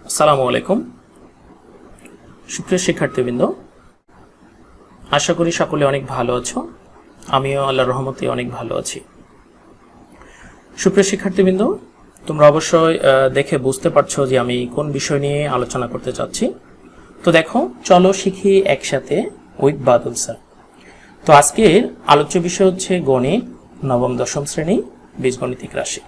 আসসালামু আলাইকুম সুপ্রিয় শিক্ষার্থীবৃন্দ, আশা করি সকলে অনেক ভালো আছো। আমিও আল্লাহর রহমতে অনেক ভালো আছি। সুপ্রিয় শিক্ষার্থীবৃন্দ, তোমরা অবশ্যই দেখে বুঝতে পারছো যে আমি কোন বিষয় নিয়ে আলোচনা করতে চাচ্ছি। তো দেখো, চলো শিখি একসাথে উইথ বাদল স্যার। তো আজকের আলোচ্য বিষয় হচ্ছে গণিত, নবম দশম শ্রেণী, বীজগণিতিক রাশি।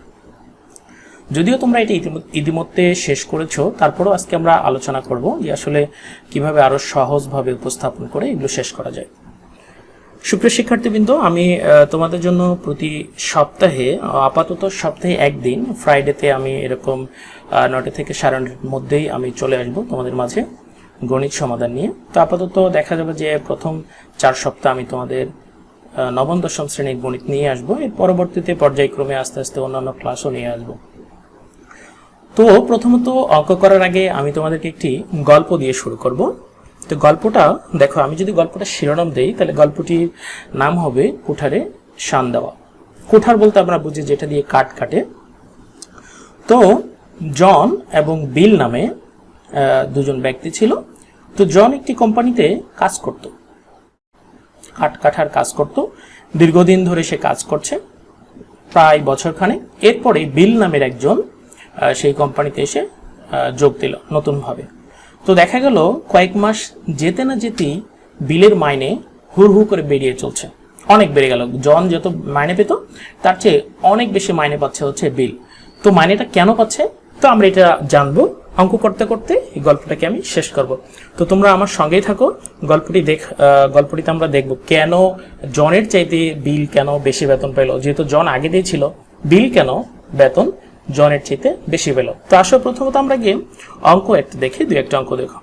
যদিও তোমরা এটি ইতিমধ্যে শেষ করেছো, তারপরেও আজকে আমরা আলোচনা করব যে আসলে কিভাবে আরো সহজভাবে উপস্থাপন করে এগুলো শেষ করা যায়। সুপ্রিয় শিক্ষার্থীবৃন্দ, আমি তোমাদের জন্য প্রতি সপ্তাহে, আপাতত সপ্তাহে একদিন ফ্রাইডেতে আমি এরকম 9টা থেকে 9:30 মধ্যেই আমি চলে আসব তোমাদের মাঝে গণিত সমাধান নিয়ে। তো আপাতত দেখা যাবে যে প্রথম 4 সপ্তাহ আমি তোমাদের নবম দশম শ্রেণীর গণিত নিয়ে আসবো। এর পরবর্তীতে পর্যায়ক্রমে আস্তে আস্তে অন্যান্য ক্লাসও নিয়ে আসবো। তো প্রথমত অঙ্ক করার আগে আমি তোমাদেরকে একটি গল্প দিয়ে শুরু করব। তো গল্পটা দেখো, আমি যদি গল্পটা শিরোনাম দেই তাহলে গল্পটির নাম হবে কুঠারে শান দেওয়া। কুঠার বলতে আমরা বুঝি যেটা দিয়ে কাঠ কাটে। তো জন এবং বিল নামে দুজন ব্যক্তি ছিল। তো জন একটি কোম্পানিতে কাজ করত, কাঠ কাটার কাজ করত। দীর্ঘদিন ধরে সে কাজ করছে, প্রায় বছরখানেক। এরপরে বিল নামের একজন সেই কোম্পানিতে এসে যোগ দিল নতুনভাবে। তো দেখা গেল কয়েক মাস যেতে না যেতেই বিলের মাইনে হুড় হু করে বেরিয়ে চলছে, অনেক বেড়ে গেল। জন যত মাইনে পেত তার চেয়ে অনেক বেশি মাইনে পাচ্ছে হচ্ছে বিল। তো মাইনেটা কেন পাচ্ছে, তো আমরা এটা জানবো অঙ্ক করতে করতে। এই গল্পটাকে আমি শেষ করব। তো তোমরা আমার সঙ্গেই থাকো। গল্পটিতে আমরা দেখব কেন জনের চাইতে বিল কেন বেশি বেতন পেল। যেহেতু জন আগে দিয়েছিল, বিল কেন বেতন জনের চাইতে বেশি পেল। তো আসো প্রথমত আমরা গিয়ে অঙ্ক একটা দেখি, দুই একটা অঙ্ক দেখো।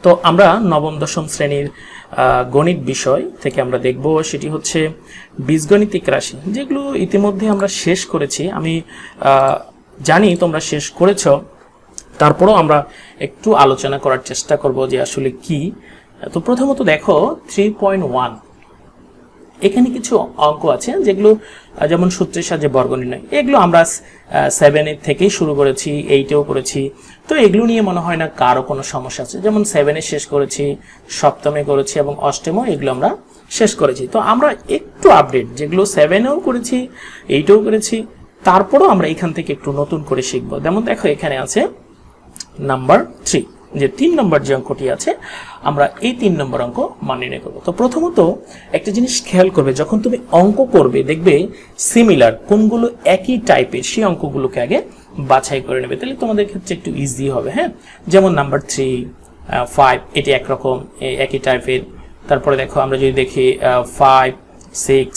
তো আমরা নবম দশম শ্রেণীর গণিত বিষয় থেকে আমরা দেখব, সেটি হচ্ছে বীজগণিতিক রাশি, যেগুলো ইতিমধ্যে আমরা শেষ করেছি। আমি জানি তোমরা শেষ করেছ, তারপরও আমরা একটু আলোচনা করার চেষ্টা করব যে আসলে কি। তো প্রথমত দেখো 3.1, এখানে কিছু অঙ্ক আছে যেগুলো যেমন সূত্রের সাহায্যে বর্গ নির্ণয়, এগুলো আমরা 7 থেকেই শুরু করেছি, 8এও করেছি। তো এগুলো নিয়ে মনে হয় না কারো কোনো সমস্যা আছে। যেমন 7 শেষ করেছি, সপ্তমে করেছি এবং অষ্টমেও এগুলো আমরা শেষ করেছি। তো আমরা একটু আপডেট, যেগুলো 7এও করেছি, 8এও করেছি, তারপরেও আমরা এখান থেকে একটু নতুন করে শিখবো। যেমন দেখো এখানে আছে নাম্বার 3, যে 3 নম্বর যে অঙ্কটি আছে, আমরা এই 3 নম্বর অঙ্ক মান নির্ণয় করবো। তো প্রথমত একটা জিনিস খেয়াল করবে, যখন তুমি অঙ্ক করবে দেখবে সিমিলার কোনগুলো একই টাইপের, সেই অঙ্কগুলোকে আগে বাছাই করে নেবে, তাহলে তোমাদের ক্ষেত্রে একটু ইজি হবে। হ্যাঁ, যেমন নাম্বার 3, 5 এটি একরকম একই টাইপের। তারপরে দেখো আমরা যদি দেখি 5, 6,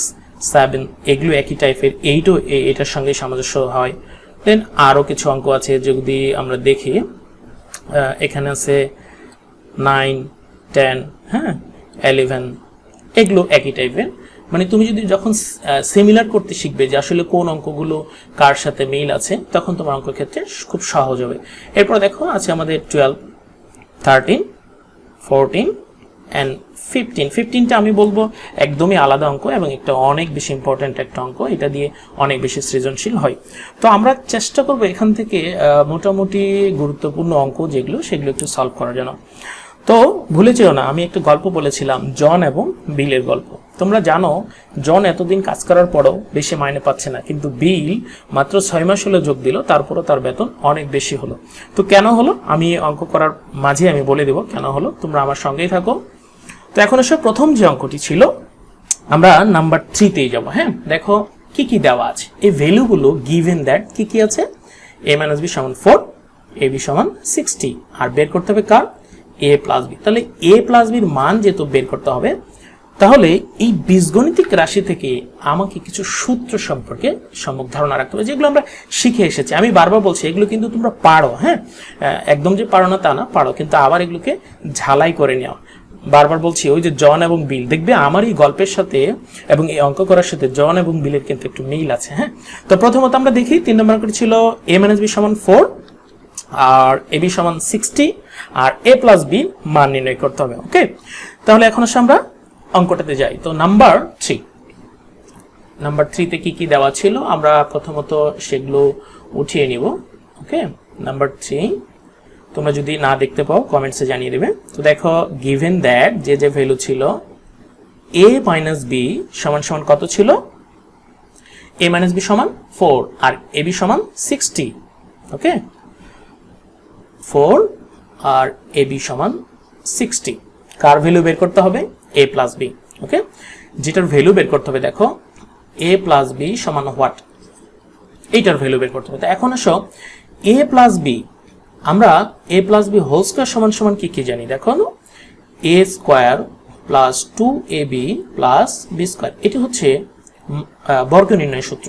7 এগুলো একই টাইপের, 8ও এটার সঙ্গে সামঞ্জস্য হয়। দেন আরও কিছু অঙ্ক আছে যদি আমরা দেখি, এখানে আছে 9, 10, হ্যাঁ, 11, এগুলো একই টাইপের। মানে তুমি যদি যখন সিমিলার করতে শিখবে যে আসলে কোন অঙ্কগুলো কার সাথে মিল আছে, তখন তোমার অঙ্ক ক্ষেত্রে খুব সহজ হবে। এরপর দেখো আছে আমাদের 12, 13, 14 and 15। 15টা আমি বলবো একদমই আলাদা অঙ্ক এবং একটা অনেক বেশি ইম্পর্টেন্ট একটা অঙ্ক, এটা দিয়ে অনেক বেশি সৃজনশীল হয়। তো আমরা চেষ্টা করব এখান থেকে মোটামুটি গুরুত্বপূর্ণ অঙ্ক যেগুলো, সেগুলো একটু সলভ করার জন্য। তো ভুলে যেও না, আমি একটা গল্প বলেছিলাম, জন এবং বিলের গল্প। তোমরা জানো জন এতদিন কাজ করার পরও বেশি মাইনে পাচ্ছে না, কিন্তু বিল মাত্র 6 মাস হলে যোগ দিল, তারপরও তার বেতন অনেক বেশি হলো। তো কেন হলো আমি অঙ্ক করার মাঝে আমি বলে দেব কেন হলো, তোমরা আমার সঙ্গেই থাকো। তো এখন এসে প্রথম যে অঙ্কটি ছিল, আমরা নাম্বার 3তেই যাব। হ্যাঁ, দেখো কি কি দেওয়া আছে, এই ভ্যালুগুলো গিভেন দ্যাট কি কি আছে, a - b = 4, ab = 60, আর বের করতে হবে কার, a + b। তাহলে a + b এর মান যেহেতু বের করতে হবে, তাহলে এই বীজগণিতিক রাশি থেকে আমাকে কিছু সূত্র সম্পর্কে সম্যক ধারণা রাখতে হবে, যেগুলো আমরা শিখে এসেছি। আমি বারবার বলছি এগুলো কিন্তু তোমরা পারো, হ্যাঁ, একদম যে পারো না তা না, পারো, কিন্তু আবার এগুলোকে ঝালাই করে নেওয়া। বারবার বলছি ওই যে জন এবং বিল, দেখবে আমার এই গল্পের সাথে এবং এই অঙ্ক করার সাথে জন এবং বিলের কিন্তু একটু মিল আছে। হ্যাঁ, তো প্রথমত আমরা দেখি 3 নম্বর অঙ্কটি ছিল a - b = 4 R ab = 60 R a + b মান নির্ণয় করতে হবে। ওকে, তাহলে এখন আসলে আমরা অঙ্কটাতে যাই। তো নাম্বার 3তে কি কি দেওয়া ছিল আমরা প্রথমত সেগুলো উঠিয়ে নিব। ওকে, নাম্বার 3 তোমরা যদি না দেখতে পাও কমেন্টসে জানিয়ে দেবে। তো দেখো গিভেন দ্যাট যে ভ্যালু ছিল a মাইনাস বি সমান সমান কত ছিল, a মাইনাস বি সমান 4 আর ab সমান 60। ওকে, 4 আর ab সমান 60। কার ভ্যালু বের করতে হবে, a প্লাস b। ওকে, যেটার ভ্যালু বের করতে হবে দেখো a প্লাস b সমান হোয়াট, এইটার ভ্যালু বের করতে হবে। তো এখন আসো a প্লাস b, আমরা a plus b whole square সমান সমান কি জানি দেখো, a square plus 2ab plus b square. এটি হচ্ছে বর্গ নির্ণয় সূত্র।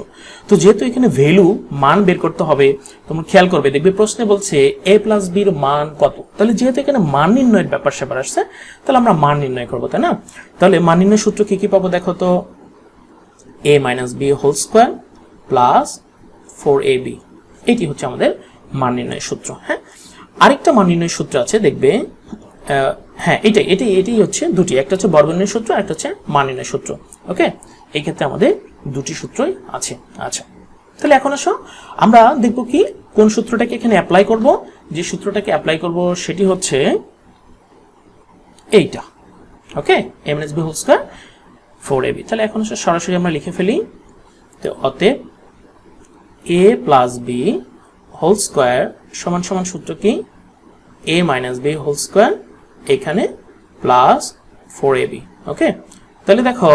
তো যেহেতু এখানে ভ্যালু মান বের করতে হবে, তোমরা খেয়াল করবে দেখবে প্রশ্নে বলছে a প্লাস b এর মান কত। তাহলে যেহেতু এখানে মান নির্ণয়ের ব্যাপার স্যাপার আসছে, তাহলে আমরা মান নির্ণয় করবো, তাই না? তাহলে মান নির্ণয় সূত্র কি পাবো দেখো তো, a minus b whole square plus 4ab, এটি হচ্ছে আমাদের মান নির্ণয় সূত্র। হ্যাঁ, আরেকটা মান নির্ণয় সূত্র আছে দেখবে, হ্যাঁ এটাই হচ্ছে দুটি, একটা হচ্ছে বর্গ নির্ণয় সূত্র, একটা হচ্ছে মান নির্ণয় সূত্র। ওকে, এই ক্ষেত্রে আমাদের দুটি সূত্রই আছে। আচ্ছা, তাহলে এখন আসো আমরা দেখব কি কোন সূত্রটাকে এখানে অ্যাপ্লাই করব। যে সূত্রটাকে অ্যাপ্লাই করব সেটি হচ্ছে এইটা। Okay, a minus b whole square 4ab। তাহলে এখন আসো সরাসরি আমরা লিখে ফেলি। তো অতএব a plus b whole square সমান সমান সূত্র কি, a minus b whole square এখানে প্লাস 4ab। ওকে, তাহলে দেখো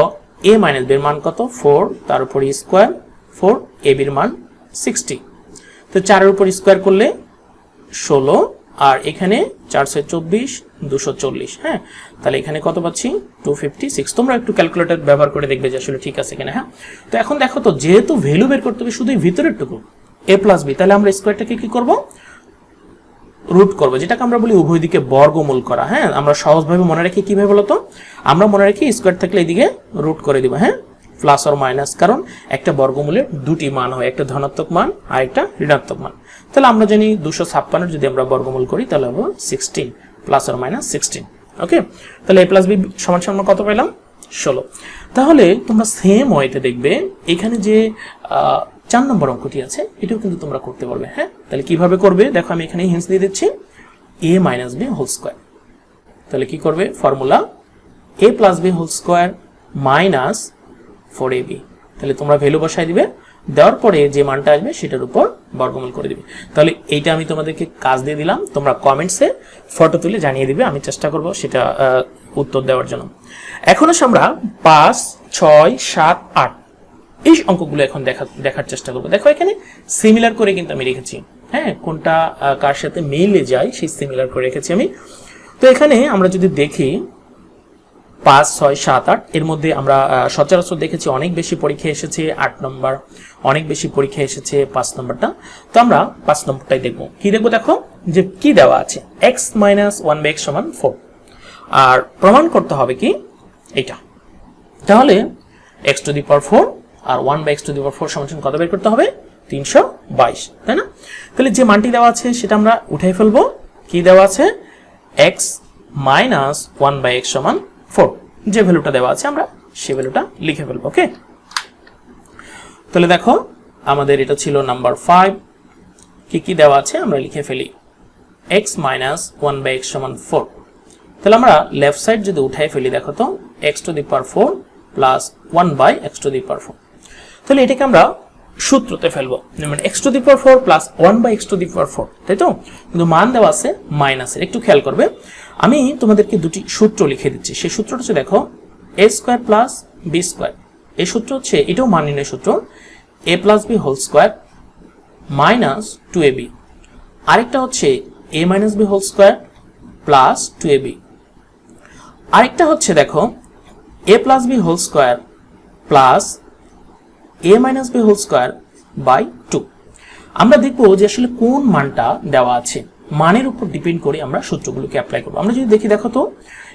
a মাইনাস b এর মান কত, 4, তার উপর স্কয়ার 4, ab এর মান 60। তো 4 এর উপর স্কয়ার করলে 16, আর এখানে 4 6 24, 240। হ্যাঁ, তাহলে এখানে কত পাচ্ছি, 256। তোমরা একটু ক্যালকুলেটর ব্যবহার করে দেখবে যে আসলে ঠিক আছে কিনা। হ্যাঁ, তো এখন দেখো তো যেহেতু ভ্যালু বের করতে হবে শুধু ভিতরের টুকু a প্লাস b, তাহলে আমরা স্কয়ারটাকে কি করব, রুট করব, যেটাকে আমরা বলি উভয় দিকে বর্গমূল করা। হ্যাঁ, আমরা সহজভাবে মনে রাখি কিভাবে বলতো, আমরা মনে রাখি স্কয়ার থাকলে এইদিকে রুট করে দিব। হ্যাঁ, প্লাস অর মাইনাস, কারণ একটা বর্গমূলের দুটি মান হয়, একটা ধনাত্মক মান আর একটা ঋণাত্মক মান। তাহলে আমরা জানি 256 যদি আমরা বর্গমূল করি তাহলে হবে 16 প্লাস অর মাইনাস 16। ওকে, তাহলে a প্লাস b সমান সমান কত পেলাম, 16। তাহলে তোমরা সেম ওয়েতে দেখবে এখানে যে 4 নম্বর অঙ্কটি আছে এটাও কিন্তু তোমরা করতে পারবে। হ্যাঁ, তাহলে কিভাবে করবে দেখো, আমি এখানে হিন্টস দিয়ে দিচ্ছি, a minus b whole square. তাহলে কি করবে, formula a plus b whole square minus 4ab। তাহলে তোমরা ভ্যালু বসাই দিবে, দেওয়ার পরে যে মানটা আসবে সেটার উপর বর্গমূল করে দিবে। তাহলে এইটা আমি তোমাদেরকে কাজ দিয়ে দিলাম, তোমরা কমেন্টসে ফটো তুলে জানিয়ে দিবে, আমি চেষ্টা করব সেটা উত্তর দেওয়ার জন্য। এখন আমরা 5 6 7 8 এই অঙ্কগুলো এখন দেখার চেষ্টা করবো। দেখো এখানে সিমিলার করে কিন্তু আমি রেখেছি। হ্যাঁ, কোনটা কার সাথে মিলে যায় সেই সিমিলার করে রেখেছি আমি। তো এখানে আমরা যদি দেখি 5 6 7 8 এর মধ্যে আমরা সচরাচর দেখেছি অনেক বেশি পরীক্ষা এসেছে 8 নম্বর, অনেক বেশি পরীক্ষা এসেছে 5 নম্বরটা। তো আমরা 5 নম্বরটাই দেখব। কি দেখবো দেখো, যে কি দেওয়া আছে, x মাইনাস 1/x সমান 4, আর প্রমাণ করতে হবে কি এটা। তাহলে x টু দি পাওয়ার 4 আর 1/x টু দি পাওয়ার 4 সমান কত বের করতে হবে, 322, তাই না? তাহলে যে মানটি দেওয়া আছে সেটা আমরা উঠাই ফেলবো। কি দেওয়া আছে, x মাইনাস 1/x সমান 4, যে ভ্যালুটা দেওয়া আছে আমরা সেই ভ্যালুটা লিখে ফেলবো। ওকে, তাহলে দেখো আমাদের এটা ছিল নাম্বার 5। কি দেওয়া আছে আমরা লিখে ফেলি, x মাইনাস 1/x সমান 4। তাহলে আমরা লেফট সাইড যদি উঠাই ফেলি দেখো তো, x to the power 4 plus 1/x to the power 4। তাহলে এটাকে আমরা সূত্রতে ফেলবো, মানে x to the power 4 plus 1/x to the power 4, তাই তো? কিন্তু মান দেওয়া আছে মাইনাসের। একটু খেয়াল করবে, আমি তোমাদেরকে দুটি সূত্র লিখে দিচ্ছি। সেই সূত্রটা হচ্ছে দেখো a square plus b square. এই সূত্র হচ্ছে, এটাও মান নির্ণয় সূত্র, a plus b whole square minus 2ab। আরেকটা হচ্ছে a minus b whole square plus 2ab। আরেকটা হচ্ছে দেখো a plus b whole square plus a minus b whole square by 2। আমরা দেখবো যে আসলে কোন মানটা দেওয়া আছে, মানের উপর ডিপেন্ড করে আমরা সূত্রগুলোকে অ্যাপ্লাই করবো। আমরা যদি দেখি দেখো তো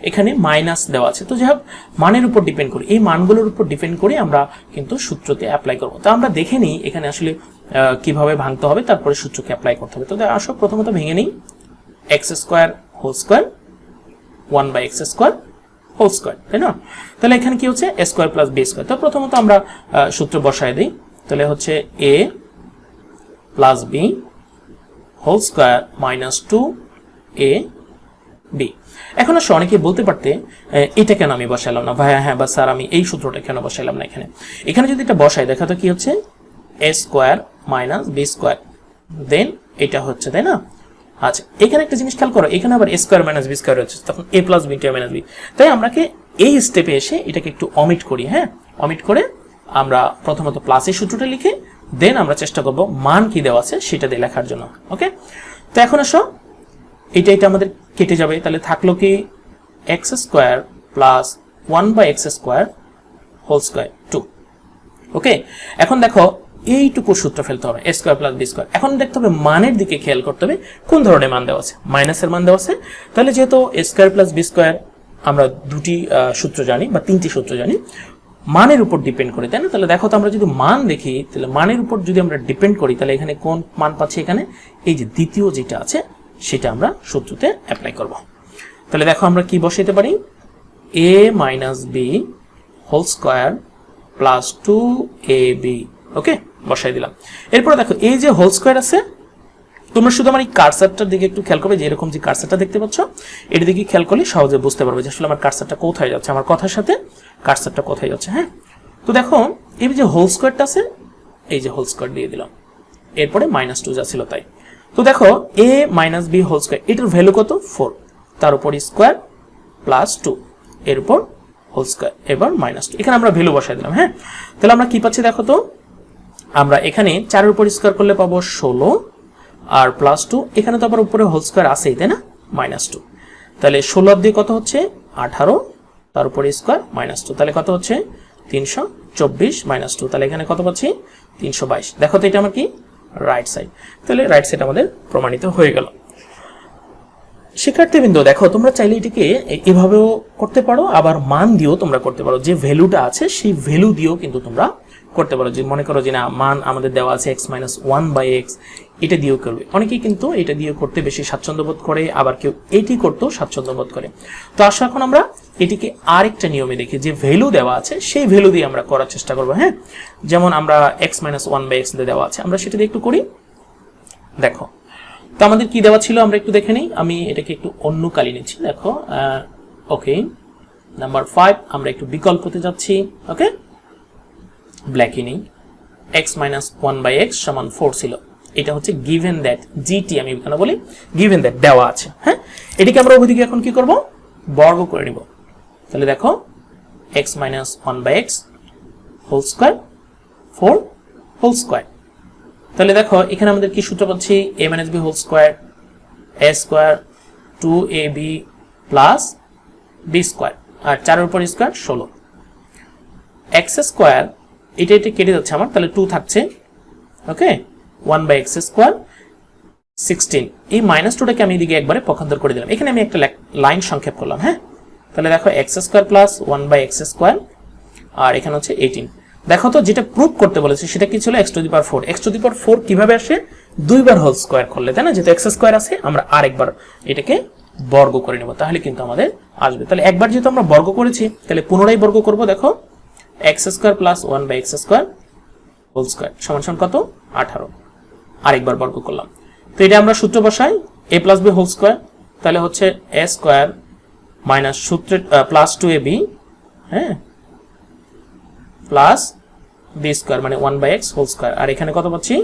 এখানে মাইনাস দেওয়া আছে, তো যাই হোক মানের উপর ডিপেন্ড করে, এই মানগুলোর উপর ডিপেন্ড করে আমরা কিন্তু সূত্রতে অ্যাপ্লাই করবো। তো আমরা দেখে নিই এখানে আসলে কিভাবে ভাঙতে হবে, তারপরে সূত্রকে অ্যাপ্লাই করতে হবে। তো আসো প্রথমত ভেঙে নিই, x square whole square 1/x square whole square, তাই না? তাহলে এখানে কি হচ্ছে, a square plus b square. তো প্রথমত আমরা সূত্র বসায় দিই। তাহলে হচ্ছে a plus b whole square minus 2 A B. এখন আসলে অনেকে বলতে পারতে এটা কেন আমি বসালাম না ভাইয়া, হ্যাঁ বা স্যার আমি এই সূত্রটা কেন বসাইলাম না এখানে। এখানে যদি এটা বসাই দেখা তো কি হচ্ছে a square minus b square, দেন এটা হচ্ছে, তাই না? আচ্ছা, এখানে একটা জিনিস খেয়াল করো, এখানে আবার a square minus b square হচ্ছে, তখন a plus b into minus b. তাই আমরাকে এই স্টেপে এসে এটাকে একটু অমিট করি, হ্যাঁ, অমিট করে আমরা প্রথমত প্লাসের সূত্রটা লিখে দেন আমরা চেষ্টা করব মান কি দেওয়া আছে সেটা দিয়ে লেখার জন্য। ওকে, তো এখন আসো এটা আমাদের কেটে যাবে, তাহলে থাকলো কি X square plus 1/x square whole square 2। Okay, এখন দেখো এইটুকু সূত্র ফেলতে হবে A square plus B square. এখন দেখতে হবে মানের দিকে খেয়াল করতে হবে কোন ধরনের মান দেওয়া আছে, মাইনাসের মান দেওয়া আছে। তাহলে যেহেতু এ স্কোয়ার প্লাস বি স্কোয়ার আমরা দুটি সূত্র জানি বা তিনটি সূত্র জানি, মানের উপর ডিপেন্ড করি, তাই না? তাহলে দেখো তো আমরা যদি মান দেখি তাহলে মানের উপর যদি আমরা ডিপেন্ড করি তাহলে এখানে কোন মান পাচ্ছি, এখানে এই যে দ্বিতীয় যেটা আছে সেটা আমরা সূত্রতে অ্যাপ্লাই করব। তাহলে দেখো আমরা কি বসাইতে পারি, a minus B whole square plus 2ab। Okay, বসাই দিলাম। এরপর দেখো এই যে হোল স্কোয়ার আছে, তোমরা শুধু আমার এই কার্সারটার দিকে একটু খেয়াল করবে, যে এরকম যে কার্সারটা দেখতে পাচ্ছ এর দিকে খেয়াল করলে সহজে বুঝতে পারবে যে আসলে আমার কার্সারটা কোথায় যাচ্ছে, আমার কথার সাথে কার্সারটা কোথায় যাচ্ছে। হ্যাঁ, তো দেখো এই যে হোল স্কোয়ারটা আছে, এই যে হোল স্কোয়ার দিয়ে দিলাম, এরপরে -2 যা ছিল তাই। তো দেখো a minus B whole square, এটার ভ্যালু কত 4, তার উপর স্কোয়ার প্লাস 2 এর উপর হোল স্কোয়ার, এবার -2, এখানে আমরা ভ্যালু বসাই দিলাম। হ্যাঁ, তাহলে আমরা কি পাচ্ছি দেখো তো, আমরা এখানে 4 এর উপর স্কোয়ার করলে পাবো 16 আর প্লাস 2, এখানে তো আবার উপরে হোল স্কোয়ার আছেই, তাই না? -2, তাহলে 16 দিয়ে কত হচ্ছে 18, তার উপরে স্কোয়ার -2, তাহলে কত হচ্ছে 324 -2, তাহলে এখানে কত পাচ্ছি 322। দেখো তো এটা আমার কি রাইট সাইড, তাহলে রাইট সাইড আমাদের প্রমাণিত হয়ে গেল। শিক্ষার্থীবৃন্দ দেখো তোমরা চাইলে এটিকে এভাবেও করতে পারো, আবার মান দিয়েও তোমরা করতে পারো, যে ভ্যালুটা আছে সেই ভ্যালু দিয়েও কিন্তু তোমরা করতে পারো। যে মনে করো যে না মান আমাদের দেওয়া আছে x - 1/x, এটা দিয়েও করবে। অনেকেই কিন্তু এটা দিয়ে করতে বেশি স্বাচ্ছন্দ্য বোধ করে, আবার কেউ এটি করতেও স্বাচ্ছন্দ্য বোধ করে। তো আসলে এখন আমরা এটিকে আরেকটা নিয়মে দেখি, যে ভ্যালু দেওয়া আছে সেই ভ্যালু দিয়ে আমরা করার চেষ্টা করবো। হ্যাঁ, যেমন আমরা x - 1/x দেওয়া আছে, আমরা সেটা দিয়ে একটু করি। দেখো তো আমাদের কি দেওয়া ছিল আমরা একটু দেখে নিই, আমি এটাকে একটু অন্য কালি নিচ্ছি। দেখো ওকে, নাম্বার 5 আমরা একটু বিকল্পতে যাচ্ছি। ওকে, ব্ল্যাকই নেই, x - 1/x সমান 4 ছিল, এটা হচ্ছে গিভেন দ্যাট, জিটি আমি কেন বলি, গিভেন দ্যাট দেওয়া আছে। হ্যাঁ, এটিকে আমরা ওইদিকে এখন কি করব, বর্গ করে নিব। তাহলে দেখো x - 1/x whole square 4 whole square. তাহলে দেখো এখানে আমাদের কি সূত্র পাচ্ছি, a - b whole square a square 2ab plus b square, আর 4 এর উপর স্কোয়ার 16, x স্কোয়ার এটা কেটে যাচ্ছে আমার, তাহলে 2 থাকছে। ওকে, 1/x স্কোয়ার 16, এই -2টাকে আমি এদিকে একবারে পক্ষান্তর করে দিলাম, এখানে আমি একটা লাইন সংক্ষেপ করলাম। হ্যাঁ, তাহলে দেখো x square plus 1/x square, আর এখানে হচ্ছে 18। দেখো তো যেটা প্রুভ করতে বলেছে সেটা কি ছিল, x⁴। x⁴ কিভাবে আসে, দুইবার হোল স্কোয়ার করলে, তাই না? যেহেতু x স্কোয়ার আছে আমরা আরেকবার এটাকে বর্গ করে নেব, তাহলে কিন্তু আমাদের আসবে। তাহলে একবার যেহেতু আমরা বর্গ করেছি তাহলে পুনরায় বর্গ করব। দেখো x square plus 1/x square whole square সমান কত 18, আরেকবার বর্গ করলাম। তো এটা আমরা সূত্র বসাই, a plus b whole square, তাহলে হচ্ছে a স্কোয়ার মাইনাস সূত্রে প্লাস 2ab, হ্যাঁ, প্লাস b স্কোয়ার মানে 1/x হোল স্কোয়ার, আর এখানে কত পাচ্ছি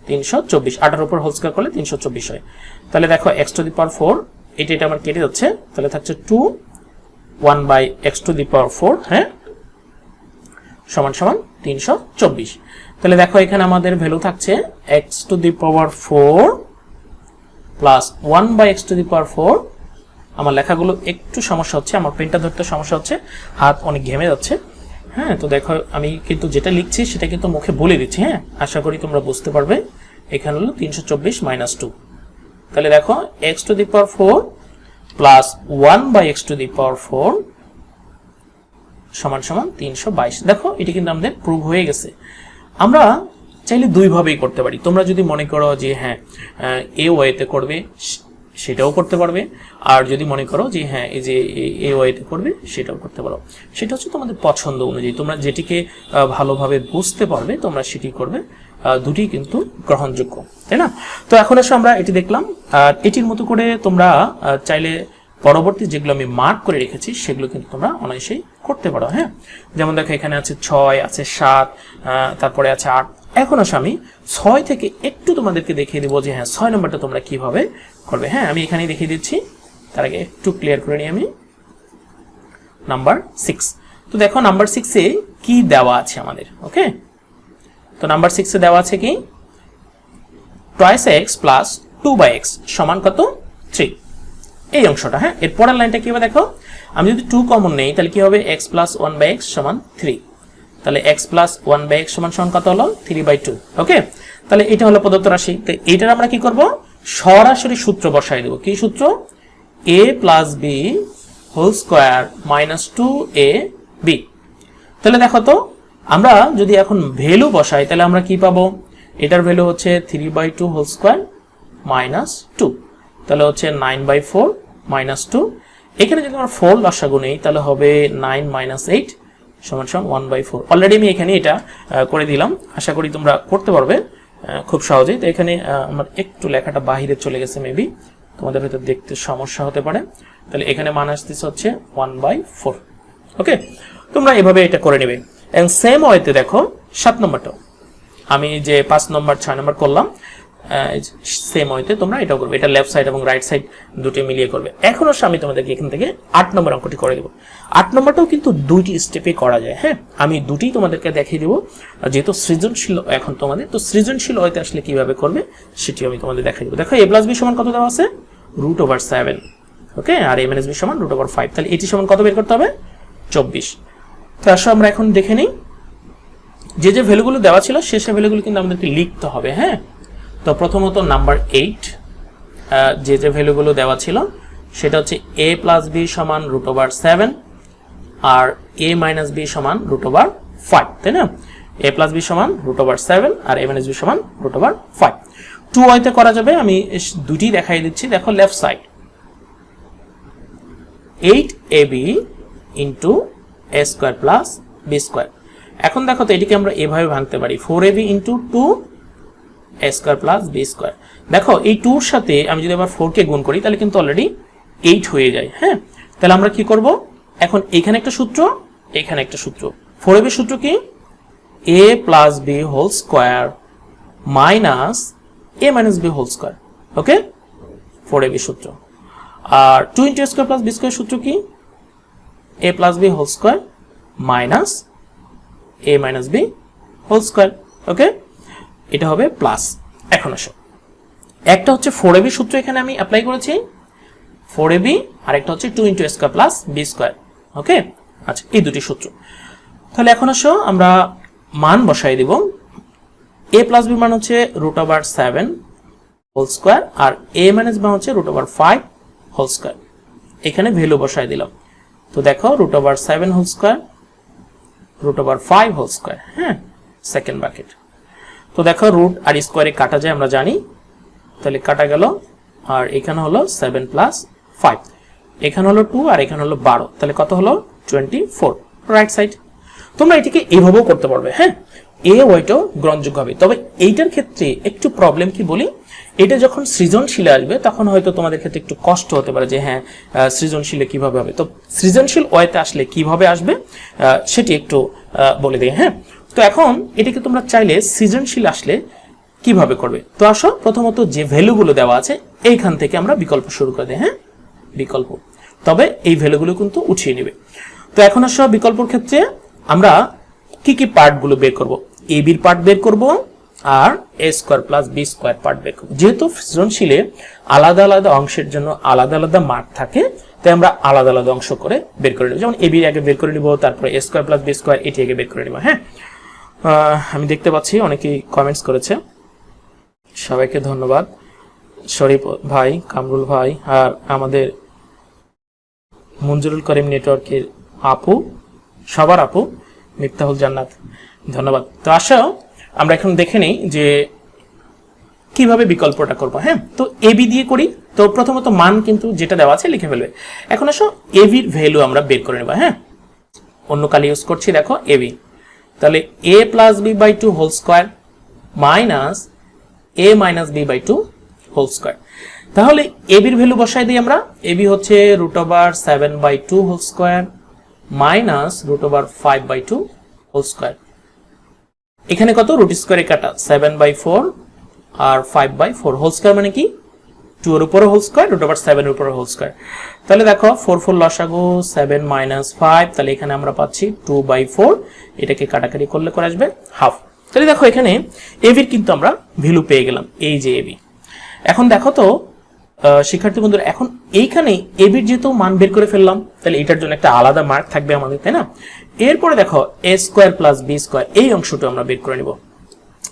324, 18 উপর হোল স্কোয়ার করলে 324 হয়। তাহলে দেখো x⁴, এটা আমার কেটে যাচ্ছে, তাহলে থাকছে 2 1/x⁴, হ্যাঁ, সমান 324। তাহলে দেখো এখানে আমাদের ভ্যালু থাকছে x⁴ প্লাস 1/x⁴। আমার লেখাগুলো একটু সমস্যা হচ্ছে, আমার পেনটা ধরতে সমস্যা হচ্ছে, হাত অনেক ঘেমে যাচ্ছে। হ্যাঁ, তো দেখো আমি কিন্তু যেটা লিখছি সেটা কিন্তু মুখে বলে দিচ্ছি। হ্যাঁ, আশা করি তোমরা বুঝতে পারবে। এখানে হলো 324 - 2, তাহলে দেখো x⁴ প্লাস 1/x⁴ সমান 322। দেখো এটি কিন্তু আমাদের প্রুভ হয়ে গেছে। আমরা চাইলে দুইভাবেই করতে পারি, তোমরা যদি মনে করো যে হ্যাঁ এ ওয়েতে করবে সেটাও করতে পারবে, আর যদি মনে করো যে হ্যাঁ এই যে এ ওয়েতে করবে সেটাও করতে পারো। সেটা হচ্ছে তোমাদের পছন্দ অনুযায়ী, তোমরা যেটিকে ভালোভাবে বুঝতে পারবে তোমরা সেটি করবে। দুটি কিন্তু গ্রহণযোগ্য, তাই না? তো এখন এসে আমরা এটি দেখলাম, আর এটির মতো করে তোমরা চাইলে পরবর্তী যেগুলো আমি মার্ক করে রেখেছি সেগুলো কিন্তু তোমরা অনায়াসেই করতে পারো। হ্যাঁ, যেমন দেখো এখানে আছে 6, আছে 7, তারপরে আছে 8। এখন আসলে আমি 6 থেকে একটু তোমাদেরকে দেখিয়ে দেবো যে হ্যাঁ 6 নম্বরটা তোমরা কিভাবে করবে। হ্যাঁ, আমি এখানেই দেখিয়ে দিচ্ছি, তার আগে একটু ক্লিয়ার করে নিই আমি। নাম্বার 6, তো দেখো নাম্বার 6 এ কি দেওয়া আছে আমাদের। ওকে, তো নাম্বার 6 এ দেওয়া আছে কি twice x plus 2/x সমান কত 3, এই অংশটা। হ্যাঁ, এর পরের লাইনটা কি হবে দেখো, আমি যদি 2 কমন নেই তাহলে কি হবে x plus 1/x সমান 3, তাহলে x plus 1/x সমান কত হলো 3/2। ওকে, তাহলে এটা হলো প্রদত্ত রাশি। তো এইটার আমরা কি করব, সরাসরি সূত্র বসাই দেব। কি সূত্র, a plus b whole square minus 2ab। তাহলে দেখো তো আমরা যদি এখন ভ্যালু বসাই তাহলে আমরা কি পাবো, এটার ভ্যালু হচ্ছে 3/2 হোল স্কয়ার মাইনাস 2, তাহলে হচ্ছে 9/4 মাইনাস 2। এখানে যদি আমরা 4 লসাগু নেই তাহলে হবে 9 মাইনাস 8 সমান 1/4। অলরেডি আমি এখানে এটা করে দিলাম, আশা করি তোমরা করতে পারবে খুব সহজেই। তো এখানে আমার একটু লেখাটা বাহিরে চলে গেছে, মেবি তোমাদের হয়তো দেখতে সমস্যা হতে পারে। তাহলে এখানে মান আসতেছে হচ্ছে 1/4। ওকে, তোমরা এভাবে এটা করে নেবে। এবং সেম ওয়েতে দেখো 7 নম্বরটাও আমি যে 5 নম্বর 6 নম্বর করলাম, সেম ওয়েতে তোমরা এটাও করবে। এটা লেফট সাইড এবং রাইট সাইড দুটো মিলিয়ে করবে। এখন আমি তোমাদেরকে এখান থেকে 8 নম্বর অঙ্কটি করে দেবো। 8 নম্বরটাও কিন্তু দুইটি স্টেপে করা যায়। হ্যাঁ, আমি দুটি তোমাদেরকে দেখিয়ে দেবো, যেহেতু সৃজনশীল এখন তোমাদের, তো সৃজনশীল ওয়েতে আসলে কিভাবে করবে সেটি আমি তোমাদের দেখাই দেবো। দেখো a + b সমান কত দেওয়া আছে, √7। ওকে, আর a - b সমান √5। তাহলে এটি সমান কত বের করতে হবে, 24। তো আসলে আমরা এখন দেখে নিই যে যে ভ্যালুগুলো দেওয়া ছিল শেষে ভ্যালুগুলো কিন্তু আমাদেরকে লিখতে হবে। হ্যাঁ, তো প্রথমত নাম্বার 8 যে যে ভ্যালুগুলো দেওয়া ছিল সেটা হচ্ছে a + b সমান √7 আর a - b সমান √5, তাই না? a + b সমান √7 আর a - b সমান √5। 2 ওয়েতে করা যাবে, আমি দুটি দেখাই দিচ্ছি। দেখো left side 8ab into a square plus b square. এখন দেখো তো এটিকে আমরা এভাবে ভাঙতে পারি, 4ab into 2 a square plus b square. দেখো এই 2 এর সাথে আমি যদি আবার 4 কে গুণ করি তাহলে কিন্তু অলরেডি 8 হয়ে যায়। হ্যাঁ, তাহলে আমরা কি করব, এখন এখানে একটা সূত্র, এখানে একটা সূত্র। 4ab সূত্র কি, a + b whole square minus a - b whole square. Okay, 4ab সূত্র। আর 2 * a square plus b square সূত্র কি, a + b whole square minus a - b whole square. Okay, এটা হবে প্লাস। এখন আসো একটা হচ্ছে 4ab সূত্র এখানে আমি অ্যাপ্লাই করেছি, 4ab, আর একটা হচ্ছে 2 * a square plus b square. Okay, আচ্ছা এই দুটি সূত্র। তাহলে এখন আসো আমরা মান বসাই দিব। a + b মান হচ্ছে √7 হোল স্কয়ার আর a - b মান হচ্ছে √5 হোল স্কয়ার। এখানে ভ্যালু বসাই দিলাম। তো দেখো √7 হোল স্কয়ার, √5 হোল স্কয়ার। হ্যাঁ, সেকেন্ড ব্র্যাকেট। তো দেখো রুট আর স্কয়ারে কাটা যায় আমরা জানি, তাহলে কাটা গেল। আর এখানে হলো 7 + 5, এখানে হলো 2 আর এখানে হলো 12, তাহলে কত হলো 24 রাইট সাইড। তোমরা এটিকে এইভাবেও করতে পারবে। হ্যাঁ, এ ওইটাও গ্রহণযোগ্য হবে। তবে এইটার ক্ষেত্রে একটু প্রবলেম কি বলি, এটা যখন সৃজনশীলে আসবে তখন হয়তো তোমাদের ক্ষেত্রে একটু কষ্ট হতে পারে যে হ্যাঁ সৃজনশীলে কিভাবে হবে। তো সৃজনশীল ওয়েতে আসলে কিভাবে আসবে সেটি একটু বলে দিই। হ্যাঁ, তো এখন এটাকে তোমরা চাইলে সৃজনশীল আসলে কিভাবে করবে। তো আসো প্রথমত যে ভ্যালুগুলো দেওয়া আছে এইখান থেকে আমরা বিকল্প শুরু করে দিই। হ্যাঁ, বিকল্প, তবে এই ভ্যালুগুলো কিন্তু উঠিয়ে নেবে। তো এখন আসো বিকল্পর ক্ষেত্রে আমরা কি কি পার্টগুলো বের করব, a b এর পার্ট বের করব আর a square plus b square part বের করব। যেহেতু সৃজনশীলে আলাদা আলাদা অংশের জন্য আলাদা আলাদা মার্ক থাকে, তাই আমরা আলাদা আলাদা অংশ করে বের করে নেব। যেমন a b আগে বের করে নিব, তারপরে a square plus b square এটি আগে বের করে নেব। হ্যাঁ, আমি দেখতে পাচ্ছি অনেকেই কমেন্টস করেছে, সবাইকে ধন্যবাদ। শরীফ ভাই, কামরুল ভাই, আর আমাদের মঞ্জুরুল করিম নেটওয়ার্কের আপু, সবার আপু মিফতাহুল জান্নাত, ধন্যবাদ। তো আসো আমরা এখন দেখে নিই যে কিভাবে বিকল্পটা করব। হ্যাঁ, তো ab দিয়ে করি। তো প্রথমত মান কিন্তু যেটা দেওয়া আছে লিখে ফেলবে। এখন আসো ab এর ভ্যালু আমরা বের করে নেব। হ্যাঁ, অন্য কালি ইউজ করছি, দেখো ab, তাহলে a + b/2 whole square minus A minus B by two whole square. তাহলে এ বির ভ্যালু বসাই দিই আমরা। এ বি হচ্ছে √7/2 whole square minus √5/2 whole square. এখানে কত রুট স্কোয়ারে কাটা 7/4 আর 5/4 হোল স্কোয়ার মানে কি 2 এর উপরে হোল স্কোয়ার √7 এর উপরে হোল স্কোয়ার। তাহলে দেখো 4 4 লসাগু 7 - 5, তাহলে এখানে আমরা পাচ্ছি 2/4, এটাকে কাটাকাটি করলে করে আসবে হাফ। তাহলে দেখো এখানে এবির কিন্তু আমরা ভ্যালু পেয়ে গেলাম, এই যে এবি। এখন দেখো তো শিক্ষার্থী বন্ধুরা, এখন এইখানে এবির যেহেতু মান বের করে ফেললাম, তাহলে এটার জন্য একটা আলাদা মার্ক থাকবে আমাদের, তাই না? এরপরে দেখো a square plus B square, এই অংশটা আমরা বের করে নিব।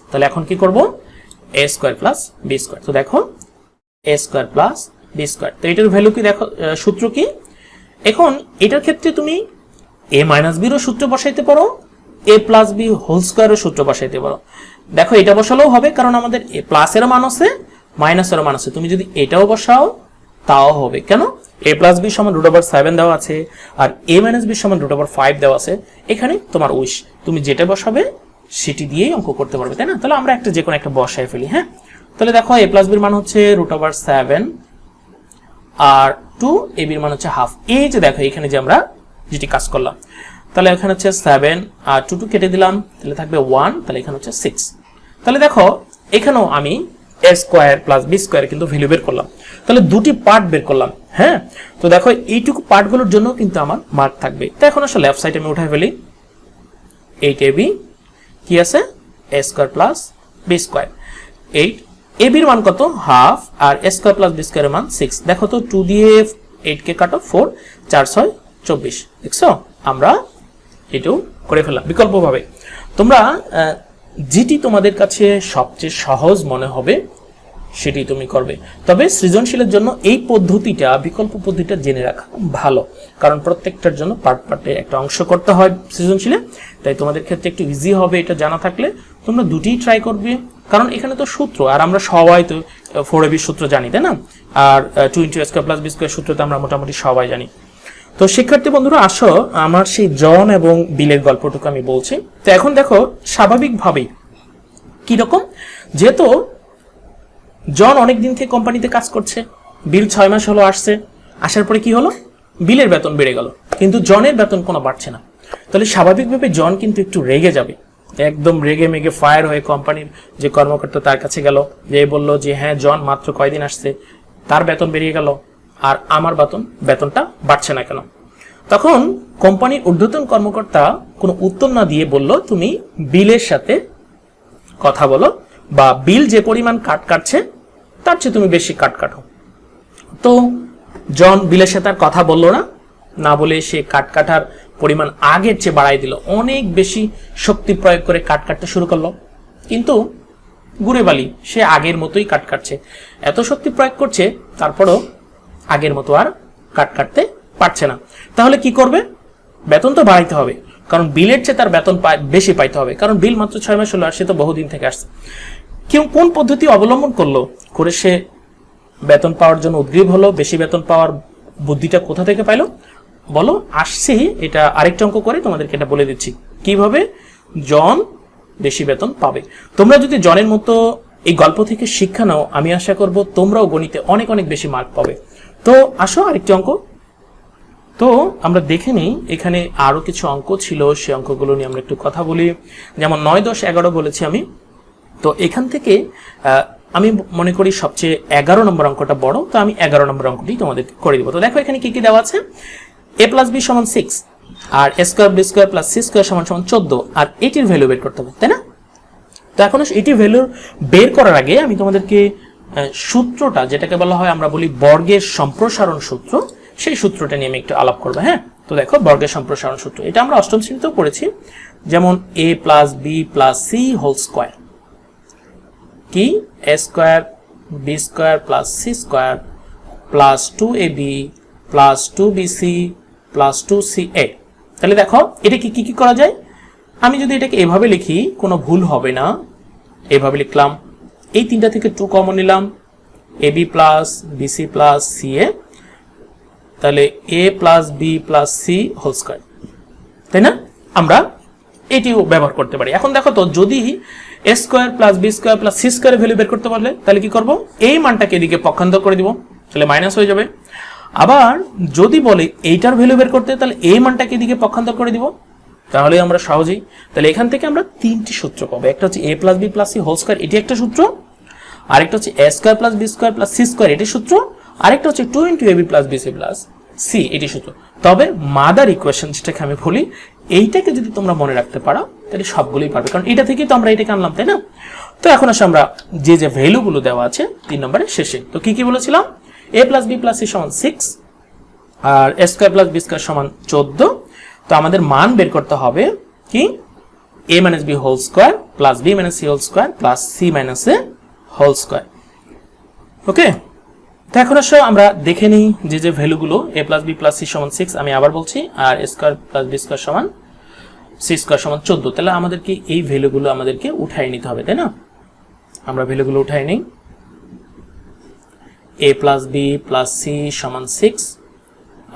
তাহলে এখন কি করব, a square plus B square. তো দেখো a square plus B square, তো এটার ভ্যালু কি দেখো, সূত্র কি? এখন এটার ক্ষেত্রে তুমি a মাইনাস বিরও সূত্র বসাইতে পারো, a প্লাস বি হোল স্কোয়ারের সূত্র বসাইতে পারো। দেখো এটা বসালেও হবে, কারণ আমাদের প্লাসের মান আছে মাইনাসের মান আছে, তুমি যদি এটাও বসাও তাও হবে। কেন? a প্লাস বি সমান √7 দেওয়া আছে, আর a মাইনাস বি সমান √5 দেওয়া আছে। এখানে তোমার উইশ, তুমি যেটা বসাবে সেটি দিয়েই অঙ্ক করতে পারবে, তাই না? তাহলে আমরা একটা যে কোনো একটা বসাই ফেলি। হ্যাঁ, তাহলে দেখো a প্লাস বির মান হচ্ছে √7 আর 2, a বির মান হচ্ছে হাফ। এই যে দেখো এখানে যে আমরা যেটি কাজ করলাম, তাহলে এখানে হচ্ছে 7 আর 2 কেটে দিলাম, তাহলে থাকবে 1, তাহলে এখানে হচ্ছে 6। তাহলে দেখো এখানেও আমি a square plus B square কিন্তু ভ্যালু বের করলাম, তাহলে দুটি পার্ট বের করলাম। হ্যাঁ, তো দেখো এইটুকু পার্টগুলোর জন্য কিন্তু আমার মার্ক থাকবে। তো এখন আসলে লেফট সাইডে আমি উঠাই ফেলি, 8ab কি আছে a square plus B square. 8 a বির মান কত, হাফ, আর a স্কোয়ার প্লাস বি স্কোয়ারের মান 6। দেখো তো 2 দিয়ে 8 কে কাটো, 4 4 6 24। দেখছো আমরা এটাও করে ফেললাম বিকল্পভাবে। তোমরা যেটি তোমাদের কাছে সবচেয়ে সহজ মনে হবে সেটি তুমি করবে, তবে সৃজনশীলের জন্য এই পদ্ধতিটা, বিকল্প পদ্ধতিটা জেনে রাখা ভালো, কারণ প্রত্যেকটার জন্য পার্ট পার্টে একটা অংশ করতে হয় সৃজনশীলে। তাই তোমাদের ক্ষেত্রে একটু ইজি হবে এটা জানা থাকলে, তোমরা দুটিই ট্রাই করবে, কারণ এখানে তো সূত্র, আর আমরা সবাই তো 4ab সূত্র জানি, তাই না? আর 2 × a square plus B square সূত্র তো আমরা মোটামুটি সবাই জানি। তো শিক্ষার্থী বন্ধুরা, আসো আমার সেই জন এবং বিলের গল্পটুকু আমি বলছি। তো এখন দেখো স্বাভাবিকভাবেই কিরকম, যেহেতু জন অনেক দিন থেকে কোম্পানিতে কাজ করছে, বিল 6 মাস হলো আসছে, আসার পরে কি হলো, বিলের বেতন বেড়ে গেল, কিন্তু জনের বেতন কোনো বাড়ছে না। তাহলে স্বাভাবিকভাবে জন কিন্তু একটু রেগে যাবে, একদম রেগে মেগে ফায়ার হয়ে কোম্পানির যে কর্মকর্তা তার কাছে গেল, যে বলল যে হ্যাঁ জন মাত্র কয়দিন আসছে, তার বেতন বেরিয়ে গেল, আর আমার বেতনটা বাড়ছে না কেন? তখন কোম্পানির ঊর্ধ্বতন কর্মকর্তা কোনো উত্তর না দিয়ে বলল, তুমি বিলের সাথে কথা বলো, বা বিল যে পরিমাণ কাটছে তার চেয়ে তুমি বেশি কাটো। তো জন বিলের সাথে আর কথা বললো না বলে সে কাটার পরিমাণ আগের চেয়ে বাড়াই দিল, অনেক বেশি শক্তি প্রয়োগ করে কাটতে শুরু করলো। কিন্তু গুড়ে বালি, সে আগের মতোই কাটছে, এত শক্তি প্রয়োগ করছে তারপরও আগের মতো আর কাটতে পারছে না। তাহলে কি করবে? বেতন তো বাড়াইতে হবে, কারণ বিলের চেয়ে তার বেতন বেশি পাইতে হবে, কারণ বিল মাত্র 6 মাস হলো, আর সে তো বহুদিন থেকে আসছে। কেউ কোন পদ্ধতি অবলম্বন করলো করে সে বেতন পাওয়ার জন্য উদ্গ্রীব হলো, বেশি বেতন পাওয়ার বুদ্ধিটা কোথা থেকে পাইলো বলো? আসছি, এটা আরেকটা অঙ্ক করে তোমাদেরকে এটা বলে দিচ্ছি কিভাবে জন বেশি বেতন পাবে। তোমরা যদি জনের মতো এই গল্প থেকে শিক্ষা নাও, আমি আশা করব তোমরাও গণিতে অনেক অনেক বেশি মার্ক পাবে। তো আসো আরেকটি অঙ্ক। তো আমরা দেখে নিই, এখানে আরো কিছু অঙ্ক ছিল, সেই অঙ্কগুলো নিয়ে আমরা একটু কথা বলি। যেমন 9, 10, 11 বলেছি আমি। তো এখান থেকে আমি মনে করি সবচেয়ে 11 নম্বর অঙ্কটা বড়, তো আমি 11 নম্বর অঙ্কটি তোমাদের করে দিব। তো দেখো এখানে কি কি দেওয়া আছে, a প্লাস বি সমান 6, আর a square B square plus C square সমান 14, আর এটির ভ্যালু বের করতে হবে, তাই না? তো এখন এটির ভ্যালু বের করার আগে আমি তোমাদেরকে সূত্রটা, যেটাকে বলা হয় আমরা বলি বর্গের সম্প্রসারণ সূত্র, সেই সূত্রটা নিয়ে আমি একটু আলাপ করবো। হ্যাঁ, তো দেখো বর্গের সম্প্রসারণ সূত্র, এটা আমরা অষ্টম শ্রেণীতেও পড়েছি। যেমন a plus B plus C whole square, কি a square B square plus C square plus 2ab plus 2bc plus 2ca। তাহলে দেখো এটা কি কি করা যায়, আমি যদি এটাকে এভাবে লিখি কোনো ভুল হবে না, এভাবে লিখলাম, এই তিনটা থেকে 2 কমন নিলাম, ab plus bc plus ca, তাহলে a plus B plus C whole square, তাই না? আমরা এটিও ব্যবহার করতে পারি। এখন দেখো তো, যদি a square plus B square plus c স্কোয়ারের ভ্যালু বের করতে পারলে তাহলে কি করব, এই মানটাকে এদিকে পক্ষান্তর করে দিব, তাহলে মাইনাস হয়ে যাবে। আবার যদি বলে এইটার ভ্যালু বের করতে, তাহলে এই মানটাকে এদিকে পক্ষান্তর করে দিব, তাহলে আমরা সহজেই, তাহলে এখান থেকে আমরা তিনটি সূত্র পাবো। একটা হচ্ছে a plus B plus C whole square, এটি একটা সূত্র। আরেকটা হচ্ছে a square plus B square plus C square, এটি সূত্র। আরেকটা হচ্ছে 2 × ab plus bc plus c, এটি সূত্র। তবে মাদার ইকুয়েশন যেটাকে আমি বলি, এইটাকে যদি তোমরা মনে রাখতে পারো তাহলে সবগুলোই পারবে, কারণ এটা থেকেই তো আমরা এটাকে আনলাম, তাই না? তো এখন আসলে আমরা যে যে ভ্যালুগুলো দেওয়া আছে 3 নম্বরের শেষে, তো কি কি বলেছিলাম, a plus B plus C সমান 6 আর এ স্কোয়ার প্লাস বি স্কোয়ার সমান 14। তো আমাদের মান বের করতে হবে কি, a minus B whole square plus B minus C whole square plus C minus A whole square. Okay, তো এখন আসলে আমরা দেখে নিই যে যে ভ্যালুগুলো a plus B plus C সমান 6, আমি আবার বলছি, আর এ স্কোয়ার প্লাস বি স্কোয়ার সমান সি স্কোয়ার সমান 14। তাহলে আমাদেরকে এই ভ্যালুগুলো আমাদেরকে উঠাই নিতে হবে, তাই না? আমরা ভ্যালুগুলো উঠাই নিই। a plus B plus C সমান 6